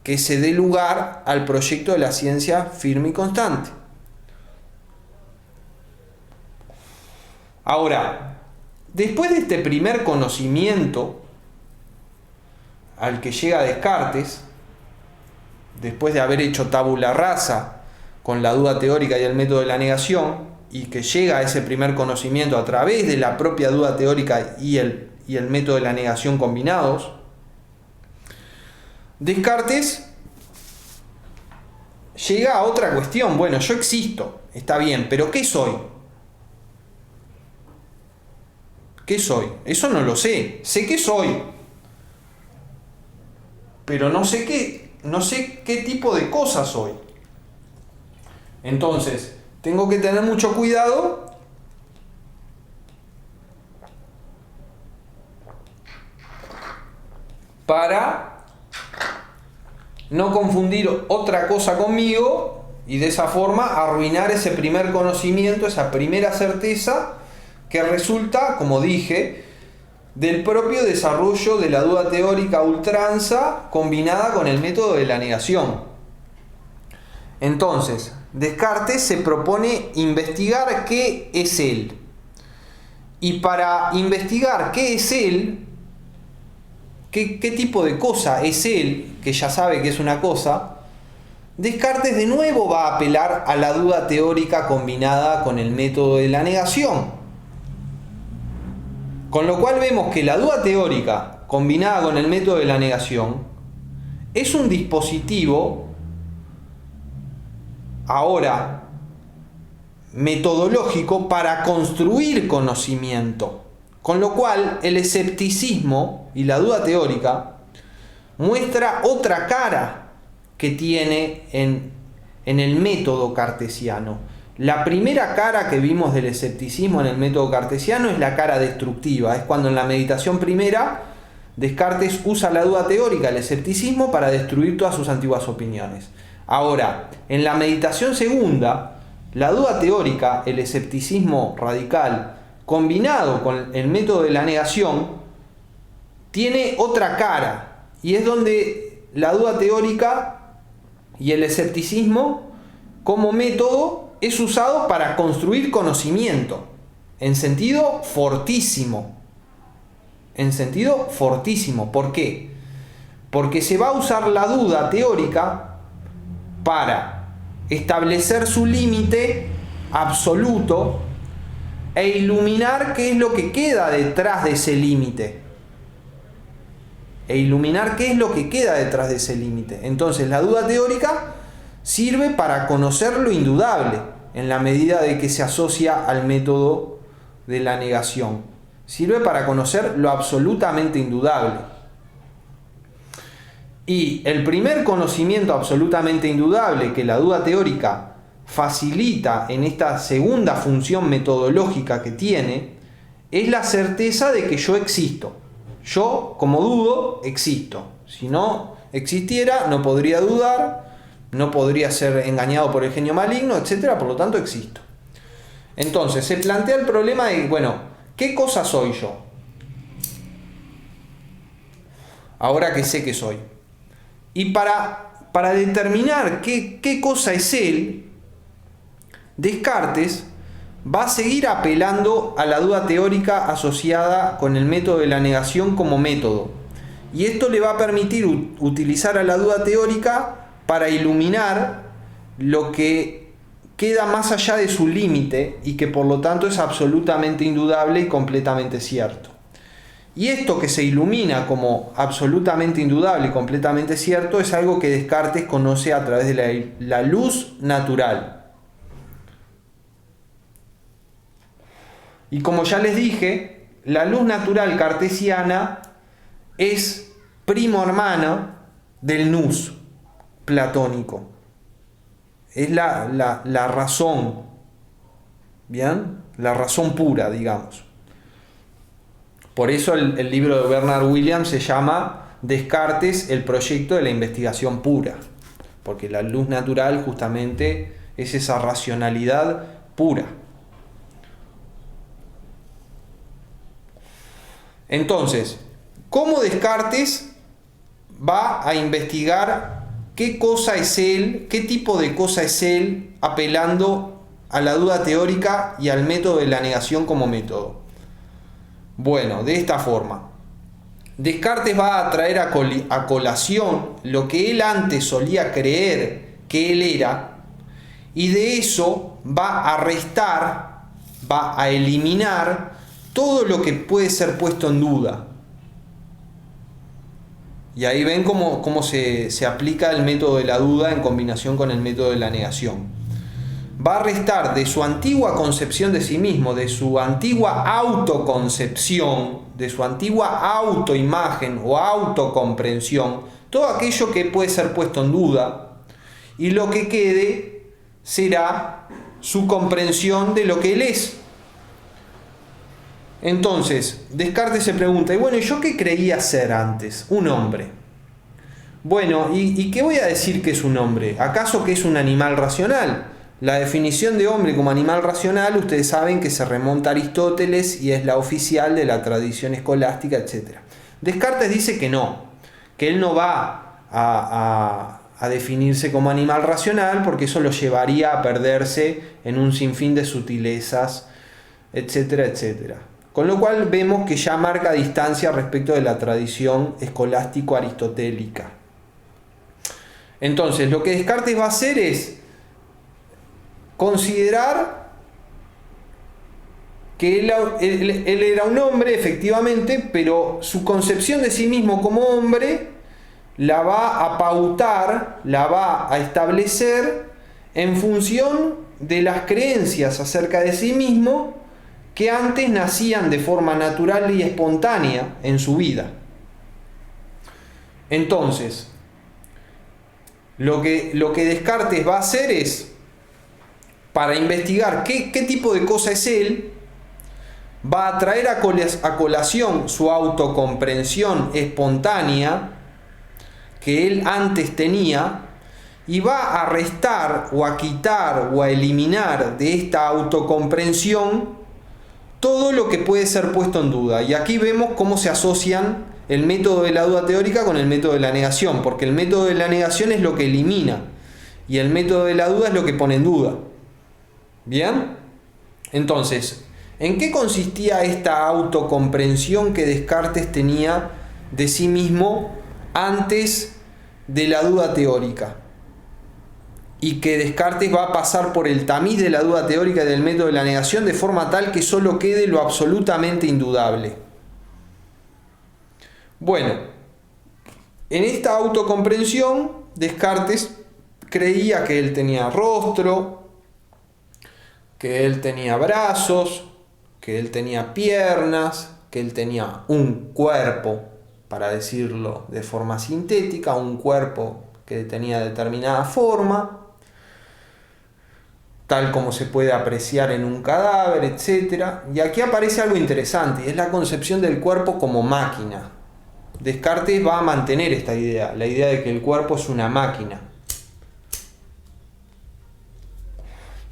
[SPEAKER 1] que se dé lugar al proyecto de la ciencia firme y constante. Ahora, después de este primer conocimiento al que llega Descartes, después de haber hecho tabula rasa con la duda teórica y el método de la negación, y que llega a ese primer conocimiento a través de la propia duda teórica y el método de la negación combinados, Descartes llega a otra cuestión. Bueno, yo existo, está bien, pero ¿qué soy? ¿Qué soy? Eso no lo sé. Sé qué soy, pero no sé qué tipo de cosa soy. Entonces, tengo que tener mucho cuidado para no confundir otra cosa conmigo y de esa forma arruinar ese primer conocimiento, esa primera certeza que resulta, como dije, del propio desarrollo de la duda teórica a ultranza combinada con el método de la negación. Entonces, Descartes se propone investigar qué es Él. Y para investigar qué es Él, qué tipo de cosa es Él, que ya sabe que es una cosa, Descartes de nuevo va a apelar a la duda teórica combinada con el método de la negación. Con lo cual vemos que la duda teórica combinada con el método de la negación es un dispositivo ahora metodológico para construir conocimiento. Con lo cual el escepticismo y la duda teórica muestra otra cara que tiene en el método cartesiano. La primera cara que vimos del escepticismo en el método cartesiano es la cara destructiva. Es cuando en la meditación primera Descartes usa la duda teórica, el escepticismo, para destruir todas sus antiguas opiniones. Ahora, en la meditación segunda, la duda teórica, el escepticismo radical, combinado con el método de la negación, tiene otra cara. Y es donde la duda teórica y el escepticismo como método es usado para construir conocimiento en sentido fortísimo. En sentido fortísimo. ¿Por qué? porque se va a usar la duda teórica para establecer su límite absoluto e iluminar qué es lo que queda detrás de ese límite. Entonces, la duda teórica sirve para conocer lo indudable, en la medida de que se asocia al método de la negación. Sirve para conocer lo absolutamente indudable. Y el primer conocimiento absolutamente indudable que la duda teórica facilita en esta segunda función metodológica que tiene, es la certeza de que yo existo. Yo, como dudo, existo. Si no existiera, no podría dudar, no podría ser engañado por el genio maligno, etc. Por lo tanto, existo. Entonces, se plantea el problema de, bueno, ¿qué cosa soy yo? Ahora que sé que soy. Y para determinar qué cosa es él, Descartes va a seguir apelando a la duda teórica asociada con el método de la negación como método. Y esto le va a permitir utilizar a la duda teórica para iluminar lo que queda más allá de su límite y que por lo tanto es absolutamente indudable y completamente cierto. Y esto que se ilumina como absolutamente indudable y completamente cierto es algo que Descartes conoce a través de la luz natural. Y como ya les dije, la luz natural cartesiana es primo hermano del nous platónico. Es la razón, ¿bien? La razón pura, digamos. Por eso el libro de Bernard Williams se llama Descartes, el proyecto de la investigación pura. Porque la luz natural justamente es esa racionalidad pura. Entonces, ¿cómo Descartes va a investigar qué cosa es él, qué tipo de cosa es él, apelando a la duda teórica y al método de la negación como método? Bueno, de esta forma. Descartes va a traer a colación lo que él antes solía creer que él era, y de eso va a restar, va a eliminar todo lo que puede ser puesto en duda. Y ahí ven cómo se aplica el método de la duda en combinación con el método de la negación. Va a restar de su antigua concepción de sí mismo, de su antigua autoconcepción, de su antigua autoimagen o autocomprensión, todo aquello que puede ser puesto en duda, y lo que quede será su comprensión de lo que él es. Entonces, Descartes se pregunta, y bueno, ¿yo qué creía ser antes? Un hombre. Bueno, ¿y qué voy a decir que es un hombre? ¿Acaso que es un animal racional? La definición de hombre como animal racional, ustedes saben que se remonta a Aristóteles y es la oficial de la tradición escolástica, etc. Descartes dice que no, que él no va a definirse como animal racional porque eso lo llevaría a perderse en un sinfín de sutilezas, etcétera, etcétera. Con lo cual vemos que ya marca distancia respecto de la tradición escolástico-aristotélica. Entonces, lo que Descartes va a hacer es considerar que él era un hombre, efectivamente, pero su concepción de sí mismo como hombre la va a pautar, la va a establecer en función de las creencias acerca de sí mismo que antes nacían de forma natural y espontánea en su vida. Entonces, lo que Descartes va a hacer es, para investigar qué tipo de cosa es él, va a traer a colación su autocomprensión espontánea que él antes tenía, y va a restar o a quitar o a eliminar de esta autocomprensión todo lo que puede ser puesto en duda. Y aquí vemos cómo se asocian el método de la duda teórica con el método de la negación, porque el método de la negación es lo que elimina y el método de la duda es lo que pone en duda. ¿Bien? Entonces, ¿en qué consistía esta autocomprensión que Descartes tenía de sí mismo antes de la duda teórica, y que Descartes va a pasar por el tamiz de la duda teórica y del método de la negación de forma tal que solo quede lo absolutamente indudable. Bueno, en esta autocomprensión Descartes creía que él tenía rostro, que él tenía brazos, que él tenía piernas, que él tenía un cuerpo, para decirlo de forma sintética, un cuerpo que tenía determinada forma, tal como se puede apreciar en un cadáver, etc. Y aquí aparece algo interesante, y es la concepción del cuerpo como máquina. Descartes va a mantener esta idea, la idea de que el cuerpo es una máquina.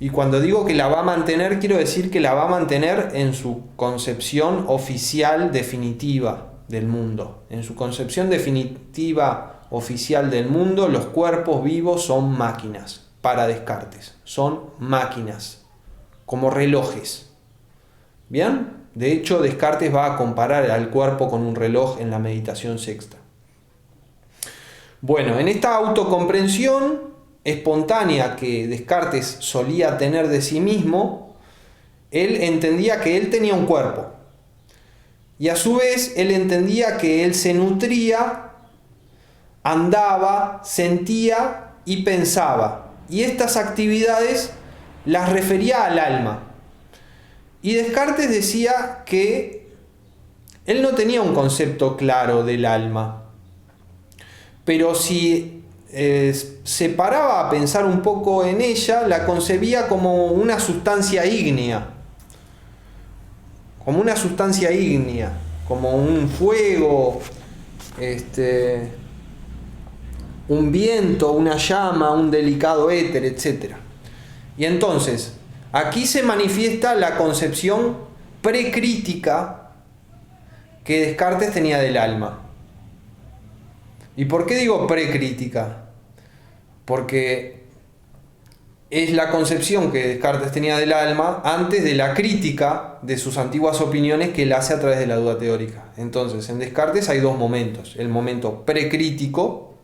[SPEAKER 1] Y cuando digo que la va a mantener, quiero decir que la va a mantener en su concepción oficial definitiva del mundo. En su concepción definitiva oficial del mundo, los cuerpos vivos son máquinas. Para Descartes, son máquinas, como relojes. ¿Bien? De hecho, Descartes va a comparar al cuerpo con un reloj en la Meditación Sexta. Bueno, en esta autocomprensión espontánea que Descartes solía tener de sí mismo, él entendía que él tenía un cuerpo. Y a su vez, él entendía que él se nutría, andaba, sentía y pensaba. Y estas actividades las refería al alma. Y Descartes decía que él no tenía un concepto claro del alma. Pero si se paraba a pensar un poco en ella, la concebía como una sustancia ígnea. Como una sustancia ígnea. Como un fuego, un viento, una llama, un delicado éter, etc. Y entonces, aquí se manifiesta la concepción precrítica que Descartes tenía del alma. ¿Y por qué digo precrítica? Porque es la concepción que Descartes tenía del alma antes de la crítica de sus antiguas opiniones que él hace a través de la duda teórica. Entonces, en Descartes hay dos momentos. El momento precrítico,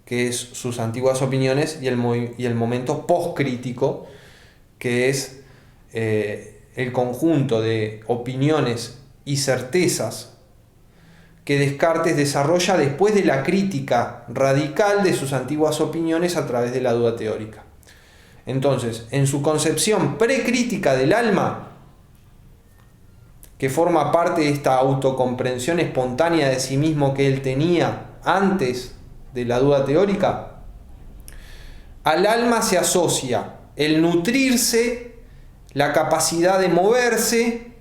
[SPEAKER 1] que es sus antiguas opiniones, y el momento postcrítico, que es el conjunto de opiniones y certezas que Descartes desarrolla después de la crítica radical de sus antiguas opiniones a través de la duda teórica. Entonces, en su concepción precrítica del alma, que forma parte de esta autocomprensión espontánea de sí mismo que él tenía antes de la duda teórica, al alma se asocia el nutrirse, la capacidad de moverse,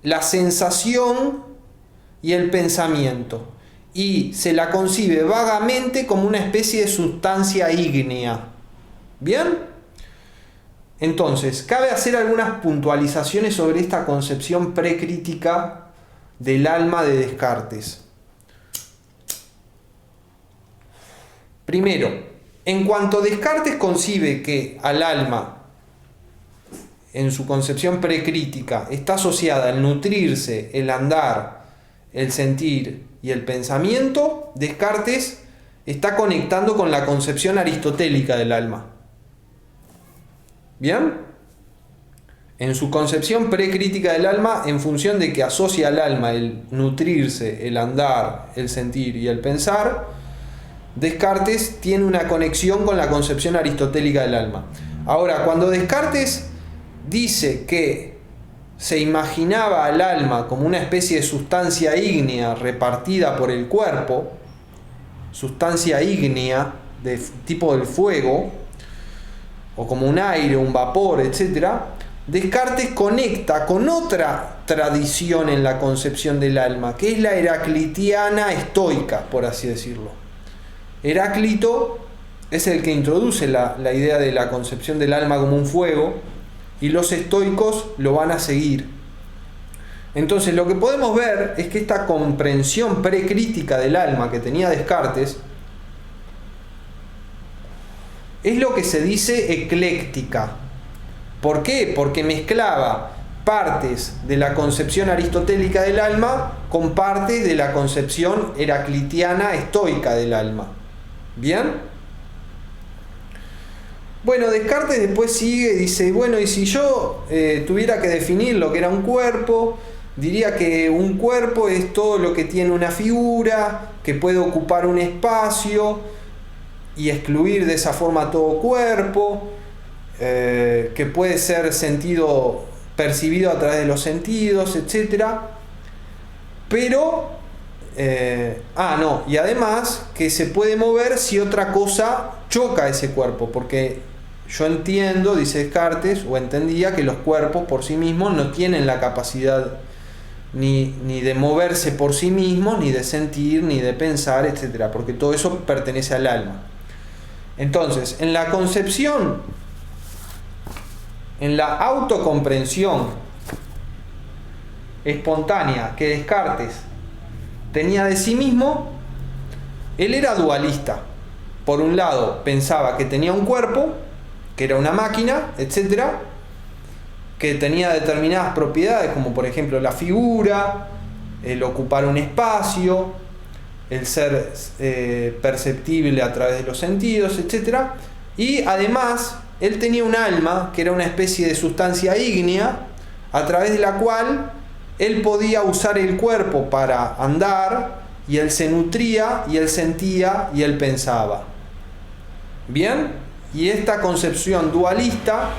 [SPEAKER 1] la sensación y el pensamiento, y se la concibe vagamente como una especie de sustancia ígnea. ¿Bien? Entonces, cabe hacer algunas puntualizaciones sobre esta concepción precrítica del alma de Descartes. Primero, en cuanto Descartes concibe que al alma, en su concepción precrítica, está asociada el nutrirse, el andar, el sentir y el pensamiento, Descartes está conectando con la concepción aristotélica del alma. ¿Bien? En su concepción precrítica del alma, en función de que asocia al alma el nutrirse, el andar, el sentir y el pensar, Descartes tiene una conexión con la concepción aristotélica del alma. Ahora, cuando Descartes dice que se imaginaba al alma como una especie de sustancia ígnea repartida por el cuerpo, sustancia ígnea de tipo del fuego, o como un aire, un vapor, etc., Descartes conecta con otra tradición en la concepción del alma, que es la heraclitiana estoica, por así decirlo. Heráclito es el que introduce la idea de la concepción del alma como un fuego, y los estoicos lo van a seguir. Entonces, lo que podemos ver es que esta comprensión precrítica del alma que tenía Descartes es lo que se dice ecléctica. ¿Por qué? Porque mezclaba partes de la concepción aristotélica del alma con partes de la concepción heraclitiana estoica del alma. ¿Bien? Bueno, Descartes después sigue, dice, bueno, y si yo tuviera que definir lo que era un cuerpo, diría que un cuerpo es todo lo que tiene una figura, que puede ocupar un espacio y excluir de esa forma todo cuerpo, que puede ser percibido a través de los sentidos, etc. Pero, y además que se puede mover si otra cosa choca a ese cuerpo, porque yo entiendo, dice Descartes, o entendía que los cuerpos por sí mismos no tienen la capacidad ni de moverse por sí mismos, ni de sentir, ni de pensar, etc., porque todo eso pertenece al alma. Entonces, en la concepción, en la autocomprensión espontánea que Descartes tenía de sí mismo, él era dualista. Por un lado, pensaba que tenía un cuerpo, que era una máquina, etc., que tenía determinadas propiedades, como por ejemplo la figura, el ocupar un espacio, el ser perceptible a través de los sentidos, etc. Y además, él tenía un alma, que era una especie de sustancia ígnea, a través de la cual él podía usar el cuerpo para andar, y él se nutría, y él sentía, y él pensaba. ¿Bien? Y esta concepción dualista,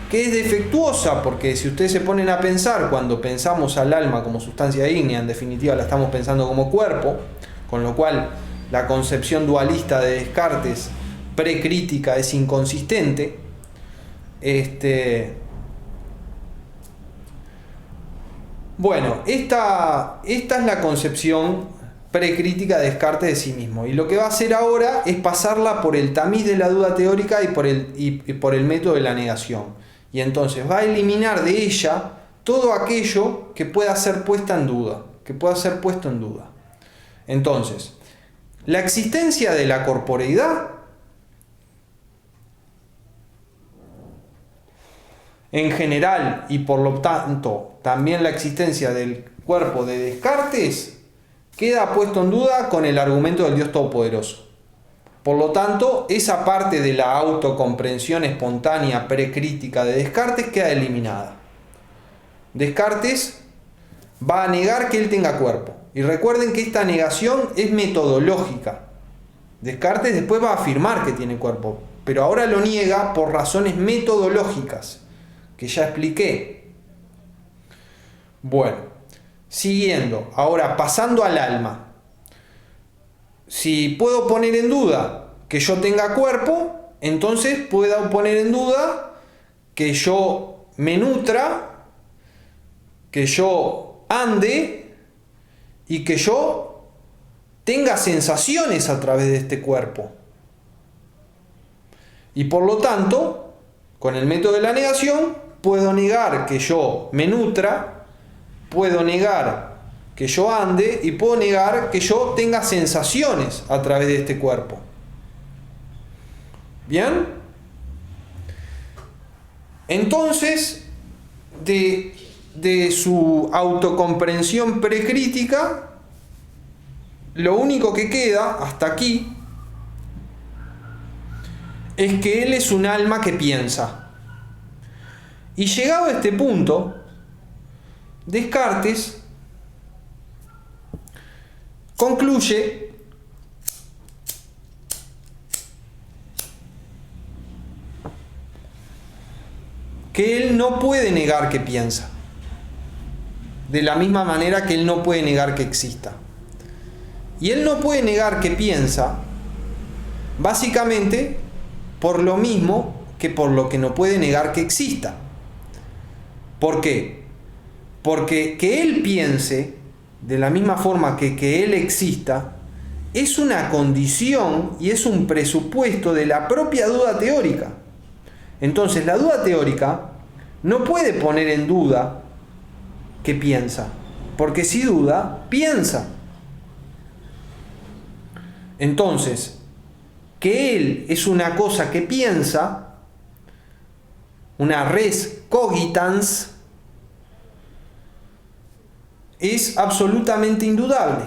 [SPEAKER 1] que es defectuosa, porque si ustedes se ponen a pensar, cuando pensamos al alma como sustancia ígnea, en definitiva la estamos pensando como cuerpo, con lo cual la concepción dualista de Descartes precrítica es inconsistente. Bueno, esta es la concepción precrítica de Descartes de sí mismo, y lo que va a hacer ahora es pasarla por el tamiz de la duda teórica y por el método de la negación, y entonces va a eliminar de ella todo aquello que pueda ser puesta en duda, que pueda ser puesto en duda. Entonces, la existencia de la corporeidad en general, y por lo tanto también la existencia del cuerpo de Descartes, queda puesto en duda con el argumento del Dios Todopoderoso. Por lo tanto, esa parte de la autocomprensión espontánea precrítica de Descartes queda eliminada. Descartes va a negar que él tenga cuerpo. Y recuerden que esta negación es metodológica. Descartes después va a afirmar que tiene cuerpo, pero ahora lo niega por razones metodológicas, que ya expliqué. Bueno, siguiendo, ahora pasando al alma. Si puedo poner en duda que yo tenga cuerpo, entonces puedo poner en duda que yo me nutra, que yo ande y que yo tenga sensaciones a través de este cuerpo. Y por lo tanto, con el método de la negación, puedo negar que yo me nutra, puedo negar que yo ande y puedo negar que yo tenga sensaciones a través de este cuerpo. ¿Bien? Entonces, de su autocomprensión precrítica, lo único que queda hasta aquí es que él es un alma que piensa. Y llegado a este punto, Descartes concluye que él no puede negar que piensa, de la misma manera que él no puede negar que exista. Y él no puede negar que piensa, básicamente por lo mismo que por lo que no puede negar que exista. ¿Por qué? Porque que él piense, de la misma forma que él exista, es una condición y es un presupuesto de la propia duda teórica. Entonces, la duda teórica no puede poner en duda que piensa, porque si duda, piensa. Entonces, que él es una cosa que piensa, una res cogitans, es absolutamente indudable.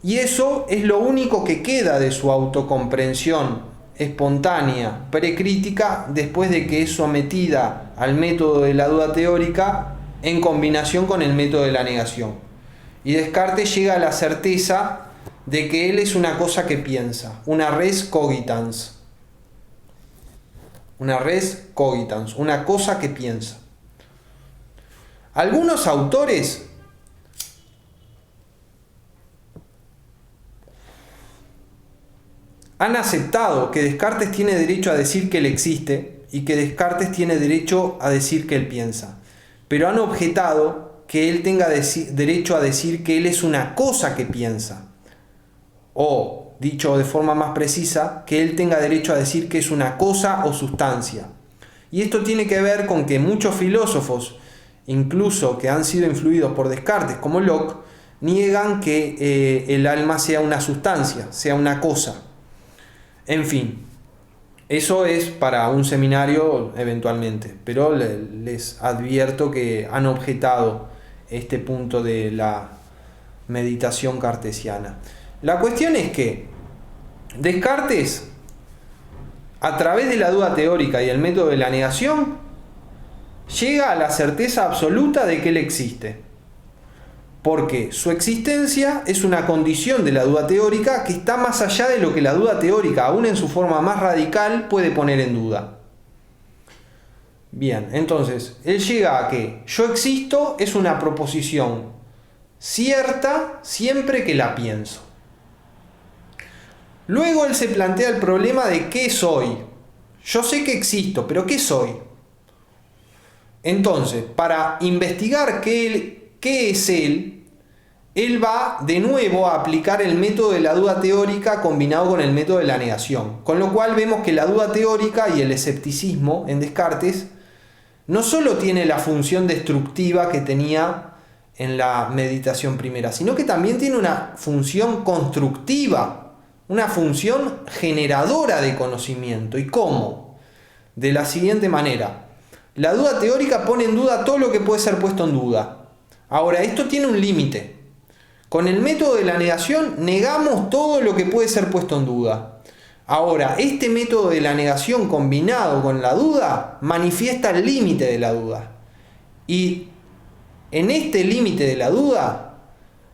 [SPEAKER 1] Y eso es lo único que queda de su autocomprensión espontánea, precrítica, después de que es sometida al método de la duda teórica en combinación con el método de la negación. Y Descartes llega a la certeza de que él es una cosa que piensa, una res cogitans. Una res cogitans, una cosa que piensa. Algunos autores han aceptado que Descartes tiene derecho a decir que él existe y que Descartes tiene derecho a decir que él piensa, pero han objetado que él tenga derecho a decir que él es una cosa que piensa, o, dicho de forma más precisa, que él tenga derecho a decir que es una cosa o sustancia. Y esto tiene que ver con que muchos filósofos, incluso que han sido influidos por Descartes, como Locke, niegan que el alma sea una sustancia, sea una cosa. En fin, eso es para un seminario eventualmente, pero les advierto que han objetado este punto de la meditación cartesiana. La cuestión es que Descartes, a través de la duda teórica y el método de la negación, llega a la certeza absoluta de que él existe. Porque su existencia es una condición de la duda teórica que está más allá de lo que la duda teórica, aún en su forma más radical, puede poner en duda. Bien, entonces, él llega a que yo existo es una proposición cierta siempre que la pienso. Luego él se plantea el problema de qué soy. Yo sé que existo, pero ¿qué soy? Entonces, para investigar qué es él va de nuevo a aplicar el método de la duda teórica combinado con el método de la negación. Con lo cual vemos que la duda teórica y el escepticismo en Descartes no solo tiene la función destructiva que tenía en la meditación primera, sino que también tiene una función constructiva, una función generadora de conocimiento. ¿Y cómo? De la siguiente manera. La duda teórica pone en duda todo lo que puede ser puesto en duda. Ahora, esto tiene un límite. Con el método de la negación negamos todo lo que puede ser puesto en duda. Ahora, este método de la negación combinado con la duda manifiesta el límite de la duda. Y en este límite de la duda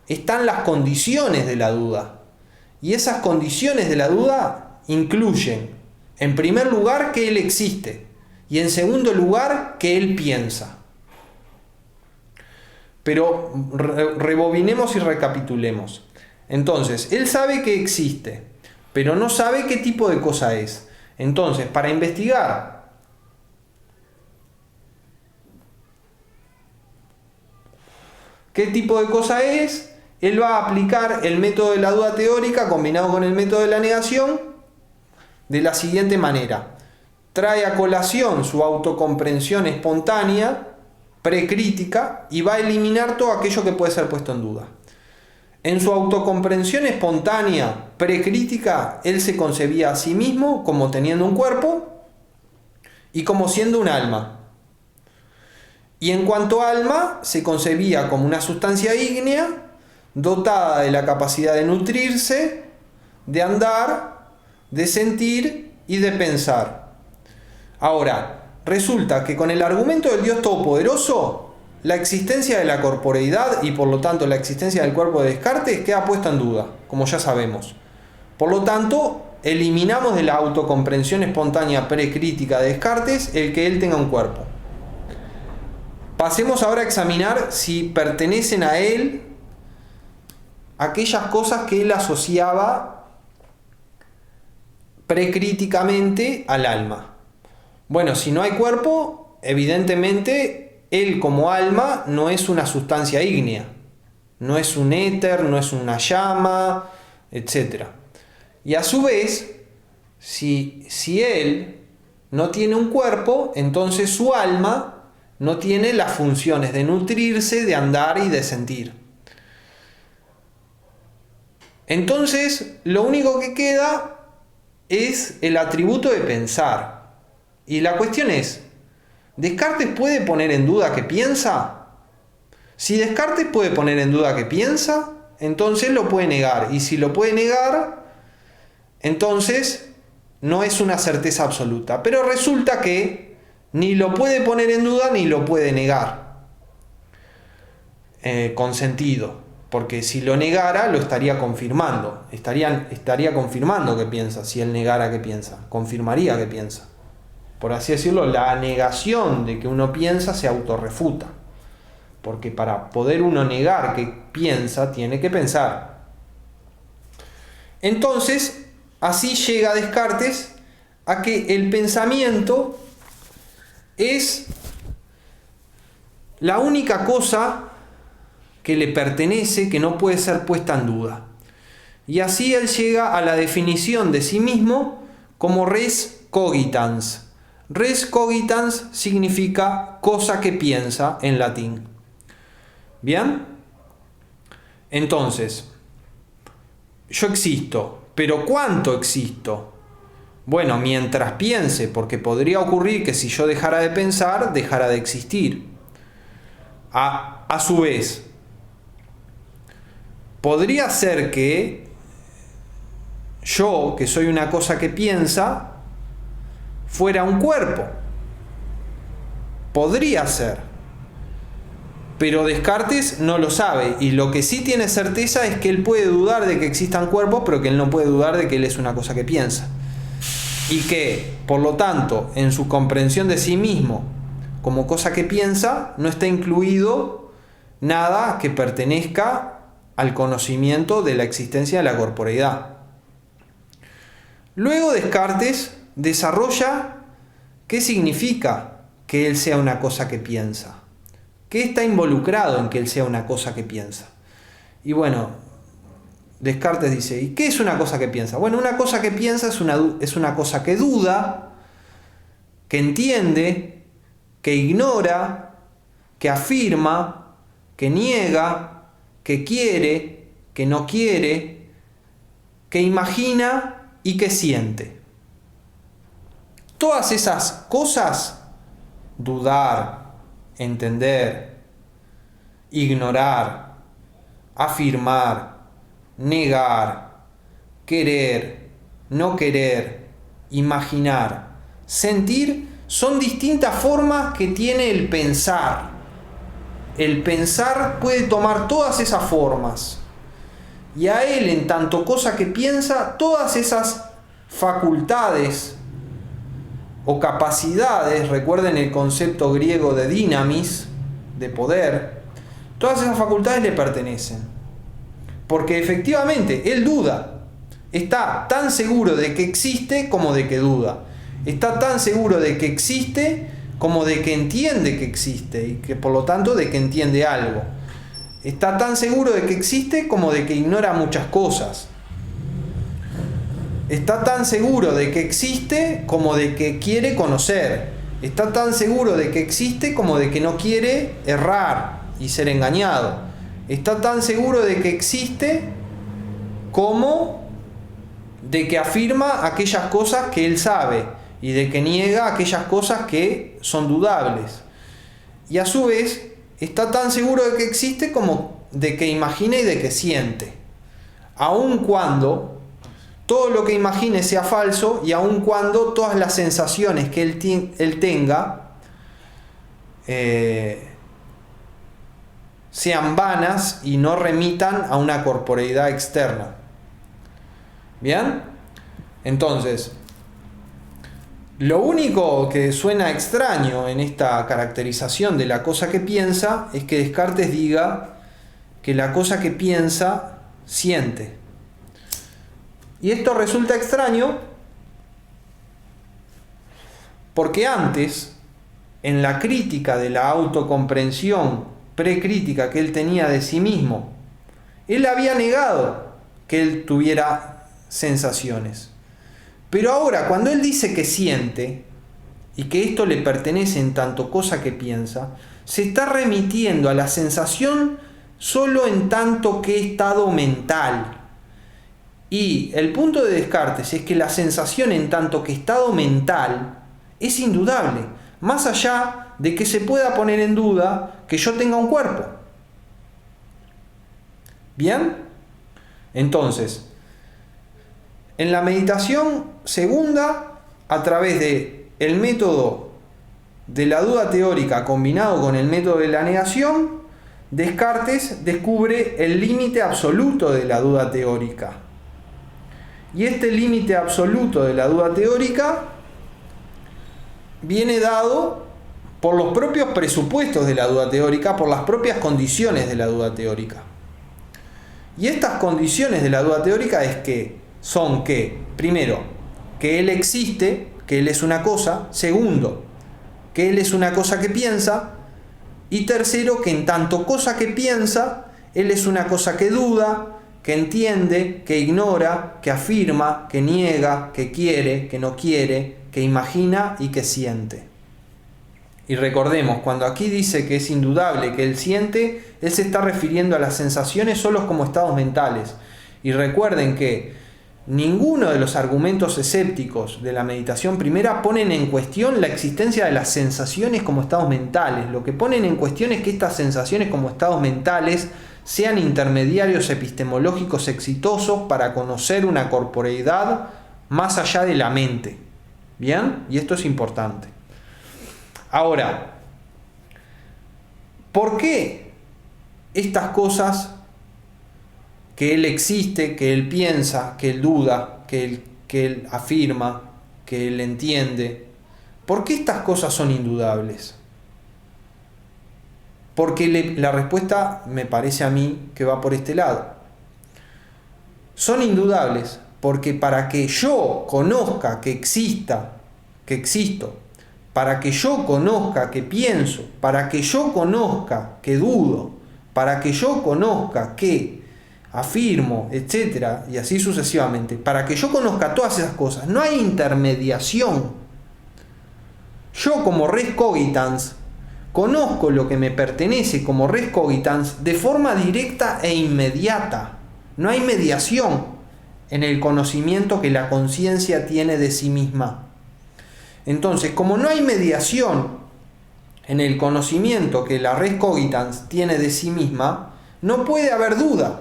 [SPEAKER 1] están las condiciones de la duda. Y esas condiciones de la duda incluyen, en primer lugar, que él existe. Y en segundo lugar, que él piensa. Pero rebobinemos y recapitulemos. Entonces, él sabe que existe, pero no sabe qué tipo de cosa es. Entonces, para investigar qué tipo de cosa es, él va a aplicar el método de la duda teórica combinado con el método de la negación de la siguiente manera. Trae a colación su autocomprensión espontánea, precrítica, y va a eliminar todo aquello que puede ser puesto en duda. En su autocomprensión espontánea, precrítica, él se concebía a sí mismo como teniendo un cuerpo y como siendo un alma. Y en cuanto a alma, se concebía como una sustancia ígnea, dotada de la capacidad de nutrirse, de andar, de sentir y de pensar. Ahora, resulta que con el argumento del Dios Todopoderoso, la existencia de la corporeidad y por lo tanto la existencia del cuerpo de Descartes queda puesta en duda, como ya sabemos. Por lo tanto, eliminamos de la autocomprensión espontánea precrítica de Descartes el que él tenga un cuerpo. Pasemos ahora a examinar si pertenecen a él aquellas cosas que él asociaba precríticamente al alma. Bueno, si no hay cuerpo, evidentemente él como alma no es una sustancia ígnea, no es un éter, no es una llama, etc. Y a su vez, si él no tiene un cuerpo, entonces su alma no tiene las funciones de nutrirse, de andar y de sentir. Entonces, lo único que queda es el atributo de pensar. Y la cuestión es, ¿Descartes puede poner en duda que piensa? Si Descartes puede poner en duda que piensa, entonces lo puede negar. Y si lo puede negar, entonces no es una certeza absoluta. Pero resulta que ni lo puede poner en duda ni lo puede negar. Con sentido. Porque si lo negara, lo estaría confirmando. Estaría confirmando que piensa. Si él negara que piensa, confirmaría que piensa. Por así decirlo, la negación de que uno piensa se autorrefuta. Porque para poder uno negar que piensa, tiene que pensar. Entonces, así llega Descartes a que el pensamiento es la única cosa que le pertenece, que no puede ser puesta en duda. Y así él llega a la definición de sí mismo como res cogitans. Res cogitans significa cosa que piensa en latín. ¿Bien? Entonces, yo existo, pero ¿cuánto existo? Bueno, mientras piense, porque podría ocurrir que si yo dejara de pensar, dejara de existir. A su vez, podría ser que yo, que soy una cosa que piensa, fuera un cuerpo. Podría ser. Pero Descartes no lo sabe. Y lo que sí tiene certeza es que él puede dudar de que existan cuerpos, pero que él no puede dudar de que él es una cosa que piensa. Y que, por lo tanto, en su comprensión de sí mismo como cosa que piensa, no está incluido nada que pertenezca al conocimiento de la existencia de la corporeidad. Luego Descartes desarrolla qué significa que él sea una cosa que piensa. ¿Qué está involucrado en que él sea una cosa que piensa? Y bueno, Descartes dice, ¿y qué es una cosa que piensa? Bueno, una cosa que piensa es una cosa que duda, que entiende, que ignora, que afirma, que niega, que quiere, que no quiere, que imagina y que siente. Todas esas cosas, dudar, entender, ignorar, afirmar, negar, querer, no querer, imaginar, sentir, son distintas formas que tiene el pensar. El pensar puede tomar todas esas formas. Y a él, en tanto cosa que piensa, todas esas facultades o capacidades, recuerden el concepto griego de dynamis, de poder, todas esas facultades le pertenecen. Porque efectivamente, él duda. Está tan seguro de que existe como de que duda. Está tan seguro de que existe como de que entiende que existe y que por lo tanto de que entiende algo. Está tan seguro de que existe como de que ignora muchas cosas. Está tan seguro de que existe como de que quiere conocer. Está tan seguro de que existe como de que no quiere errar y ser engañado. Está tan seguro de que existe como de que afirma aquellas cosas que él sabe y de que niega aquellas cosas que son dudables. Y a su vez está tan seguro de que existe como de que imagina y de que siente. Aun cuando todo lo que imagine sea falso y aun cuando todas las sensaciones que él tenga sean vanas y no remitan a una corporeidad externa. ¿Bien? Entonces, lo único que suena extraño en esta caracterización de la cosa que piensa es que Descartes diga que la cosa que piensa siente. Y esto resulta extraño porque antes, en la crítica de la autocomprensión precrítica que él tenía de sí mismo, él había negado que él tuviera sensaciones. Pero ahora, cuando él dice que siente y que esto le pertenece en tanto cosa que piensa, se está remitiendo a la sensación solo en tanto que estado mental. Y el punto de Descartes es que la sensación en tanto que estado mental es indudable, más allá de que se pueda poner en duda que yo tenga un cuerpo. ¿Bien? Entonces, en la meditación segunda, a través de el método de la duda teórica combinado con el método de la negación, Descartes descubre el límite absoluto de la duda teórica. Y este límite absoluto de la duda teórica viene dado por los propios presupuestos de la duda teórica, por las propias condiciones de la duda teórica. Y estas condiciones de la duda teórica son que, primero, que él existe, que él es una cosa; segundo, que él es una cosa que piensa; y tercero, que en tanto cosa que piensa, él es una cosa que duda, que entiende, que ignora, que afirma, que niega, que quiere, que no quiere, que imagina y que siente. Y recordemos, cuando aquí dice que es indudable que él siente, él se está refiriendo a las sensaciones solos como estados mentales. Y recuerden que ninguno de los argumentos escépticos de la meditación primera ponen en cuestión la existencia de las sensaciones como estados mentales. Lo que ponen en cuestión es que estas sensaciones como estados mentales sean intermediarios epistemológicos exitosos para conocer una corporeidad más allá de la mente. ¿Bien? Y esto es importante. Ahora, ¿por qué estas cosas que él existe, que él piensa, que él duda, que él afirma, que él entiende, por qué estas cosas son indudables? Porque la respuesta me parece a mí que va por este lado. Son indudables porque para que yo conozca que existo, para que yo conozca que pienso, para que yo conozca que dudo, para que yo conozca que afirmo, etcétera, y así sucesivamente, para que yo conozca todas esas cosas, no hay intermediación. Yo como res cogitans conozco lo que me pertenece como res cogitans de forma directa e inmediata. No hay mediación en el conocimiento que la conciencia tiene de sí misma. Entonces, como no hay mediación en el conocimiento que la res cogitans tiene de sí misma, no puede haber duda,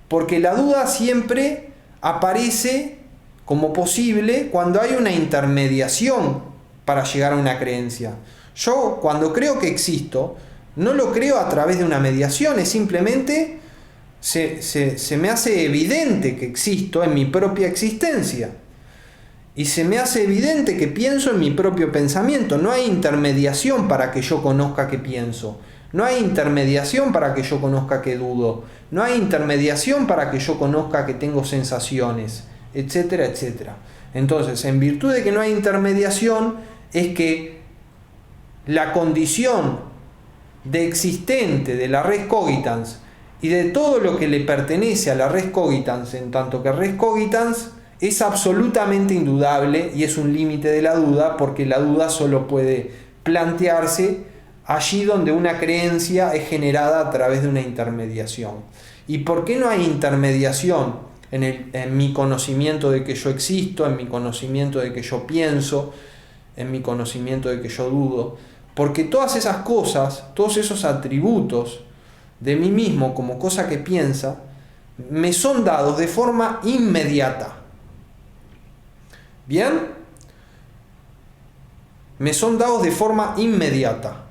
[SPEAKER 1] porque la duda siempre aparece como posible cuando hay una intermediación para llegar a una creencia. Yo, cuando creo que existo, no lo creo a través de una mediación, es simplemente se me hace evidente que existo en mi propia existencia. Y se me hace evidente que pienso en mi propio pensamiento. No hay intermediación para que yo conozca que pienso. No hay intermediación para que yo conozca que dudo. No hay intermediación para que yo conozca que tengo sensaciones, etcétera, etcétera. Entonces, en virtud de que no hay intermediación, es que la condición de existente de la res cogitans y de todo lo que le pertenece a la res cogitans, en tanto que res cogitans, es absolutamente indudable y es un límite de la duda, porque la duda solo puede plantearse allí donde una creencia es generada a través de una intermediación. ¿Y por qué no hay intermediación en mi conocimiento de que yo existo, en mi conocimiento de que yo pienso, en mi conocimiento de que yo dudo? Porque todas esas cosas, todos esos atributos de mí mismo como cosa que piensa, me son dados de forma inmediata. ¿Bien? Me son dados de forma inmediata.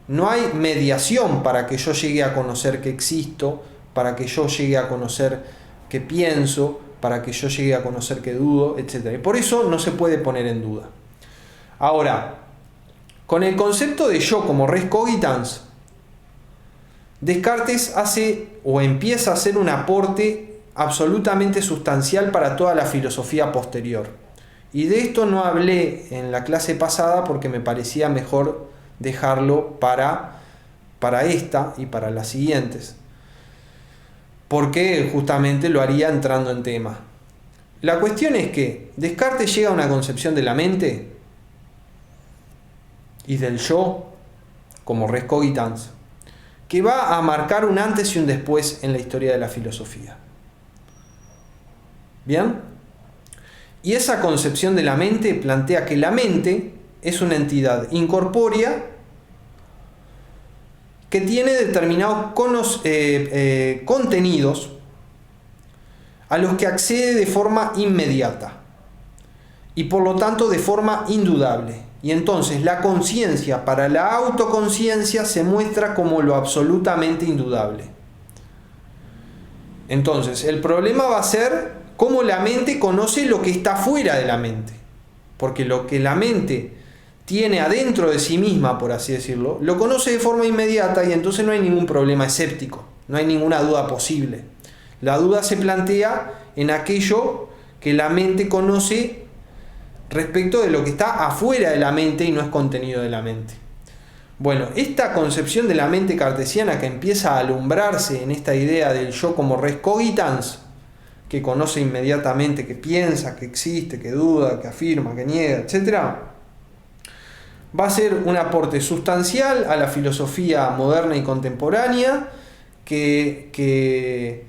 [SPEAKER 1] No hay mediación para que yo llegue a conocer que existo, para que yo llegue a conocer que pienso, para que yo llegue a conocer que dudo, etc. Y por eso no se puede poner en duda. Ahora, con el concepto de yo como res cogitans, Descartes hace o empieza a hacer un aporte absolutamente sustancial para toda la filosofía posterior. Y de esto no hablé en la clase pasada porque me parecía mejor dejarlo para esta y para las siguientes, porque justamente lo haría entrando en tema. La cuestión es que Descartes llega a una concepción de la mente y del yo como res cogitans que va a marcar un antes y un después en la historia de la filosofía. ¿Bien? Y esa concepción de la mente plantea que la mente es una entidad incorpórea que tiene determinados contenidos a los que accede de forma inmediata y por lo tanto de forma indudable. Y entonces la conciencia para la autoconciencia se muestra como lo absolutamente indudable. Entonces el problema va a ser cómo la mente conoce lo que está fuera de la mente. Porque lo que la mente tiene adentro de sí misma, por así decirlo, lo conoce de forma inmediata y entonces no hay ningún problema escéptico, no hay ninguna duda posible. La duda se plantea en aquello que la mente conoce respecto de lo que está afuera de la mente y no es contenido de la mente. Bueno, esta concepción de la mente cartesiana que empieza a alumbrarse en esta idea del yo como res cogitans, que conoce inmediatamente, que piensa, que existe, que duda, que afirma, que niega, etc., va a ser un aporte sustancial a la filosofía moderna y contemporánea que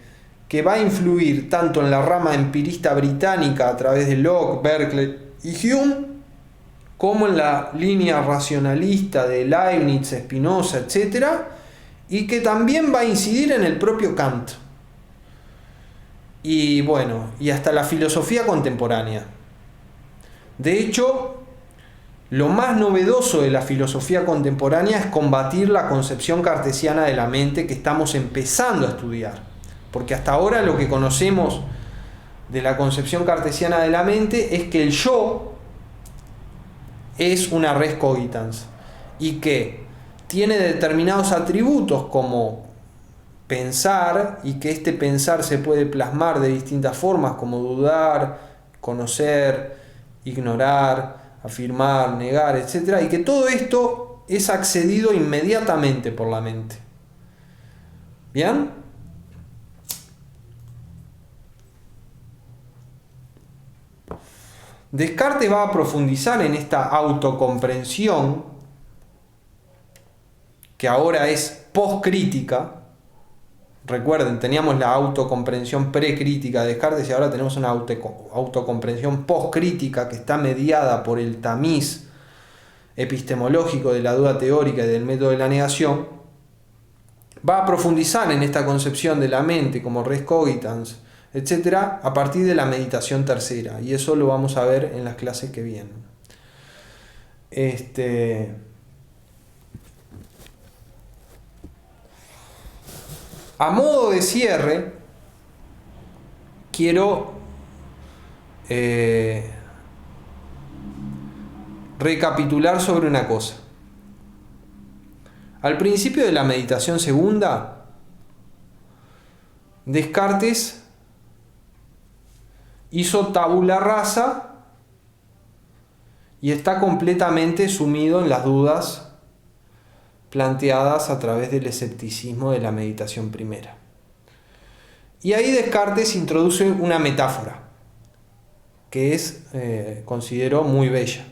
[SPEAKER 1] va a influir tanto en la rama empirista británica a través de Locke, Berkeley y Hume, como en la línea racionalista de Leibniz, Spinoza, etc., y que también va a incidir en el propio Kant. Y bueno, y hasta la filosofía contemporánea. De hecho, lo más novedoso de la filosofía contemporánea es combatir la concepción cartesiana de la mente que estamos empezando a estudiar. Porque hasta ahora lo que conocemos de la concepción cartesiana de la mente es que el yo es una res cogitans y que tiene determinados atributos como pensar, y que este pensar se puede plasmar de distintas formas como dudar, conocer, ignorar, afirmar, negar, etc. Y que todo esto es accedido inmediatamente por la mente. ¿Bien? Descartes va a profundizar en esta autocomprensión, que ahora es postcrítica. Recuerden, teníamos la autocomprensión precrítica de Descartes y ahora tenemos una autocomprensión postcrítica que está mediada por el tamiz epistemológico de la duda teórica y del método de la negación. Va a profundizar en esta concepción de la mente como res cogitans, etc., a partir de la meditación tercera, y eso lo vamos a ver en las clases que vienen. A modo de cierre, quiero recapitular sobre una cosa. Al principio de la meditación segunda, Descartes hizo tabula rasa y está completamente sumido en las dudas planteadas a través del escepticismo de la meditación primera. Y ahí Descartes introduce una metáfora que es, considero, muy bella.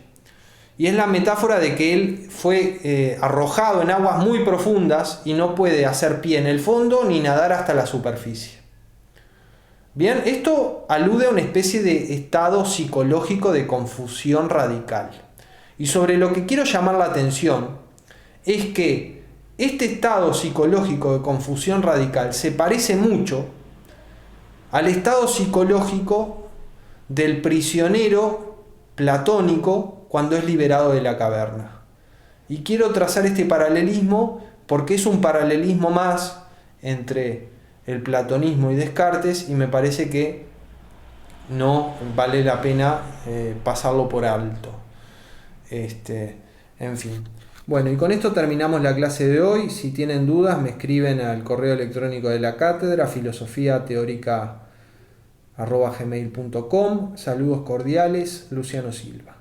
[SPEAKER 1] Y es la metáfora de que él fue arrojado en aguas muy profundas y no puede hacer pie en el fondo ni nadar hasta la superficie. Bien, esto alude a una especie de estado psicológico de confusión radical. Y sobre lo que quiero llamar la atención es que este estado psicológico de confusión radical se parece mucho al estado psicológico del prisionero platónico cuando es liberado de la caverna. Y quiero trazar este paralelismo porque es un paralelismo más entre el platonismo y Descartes, y me parece que no vale la pena pasarlo por alto. En fin. Bueno, y con esto terminamos la clase de hoy. Si tienen dudas, me escriben al correo electrónico de la cátedra, filosofiateórica@gmail.com. Saludos cordiales, Luciano Silva.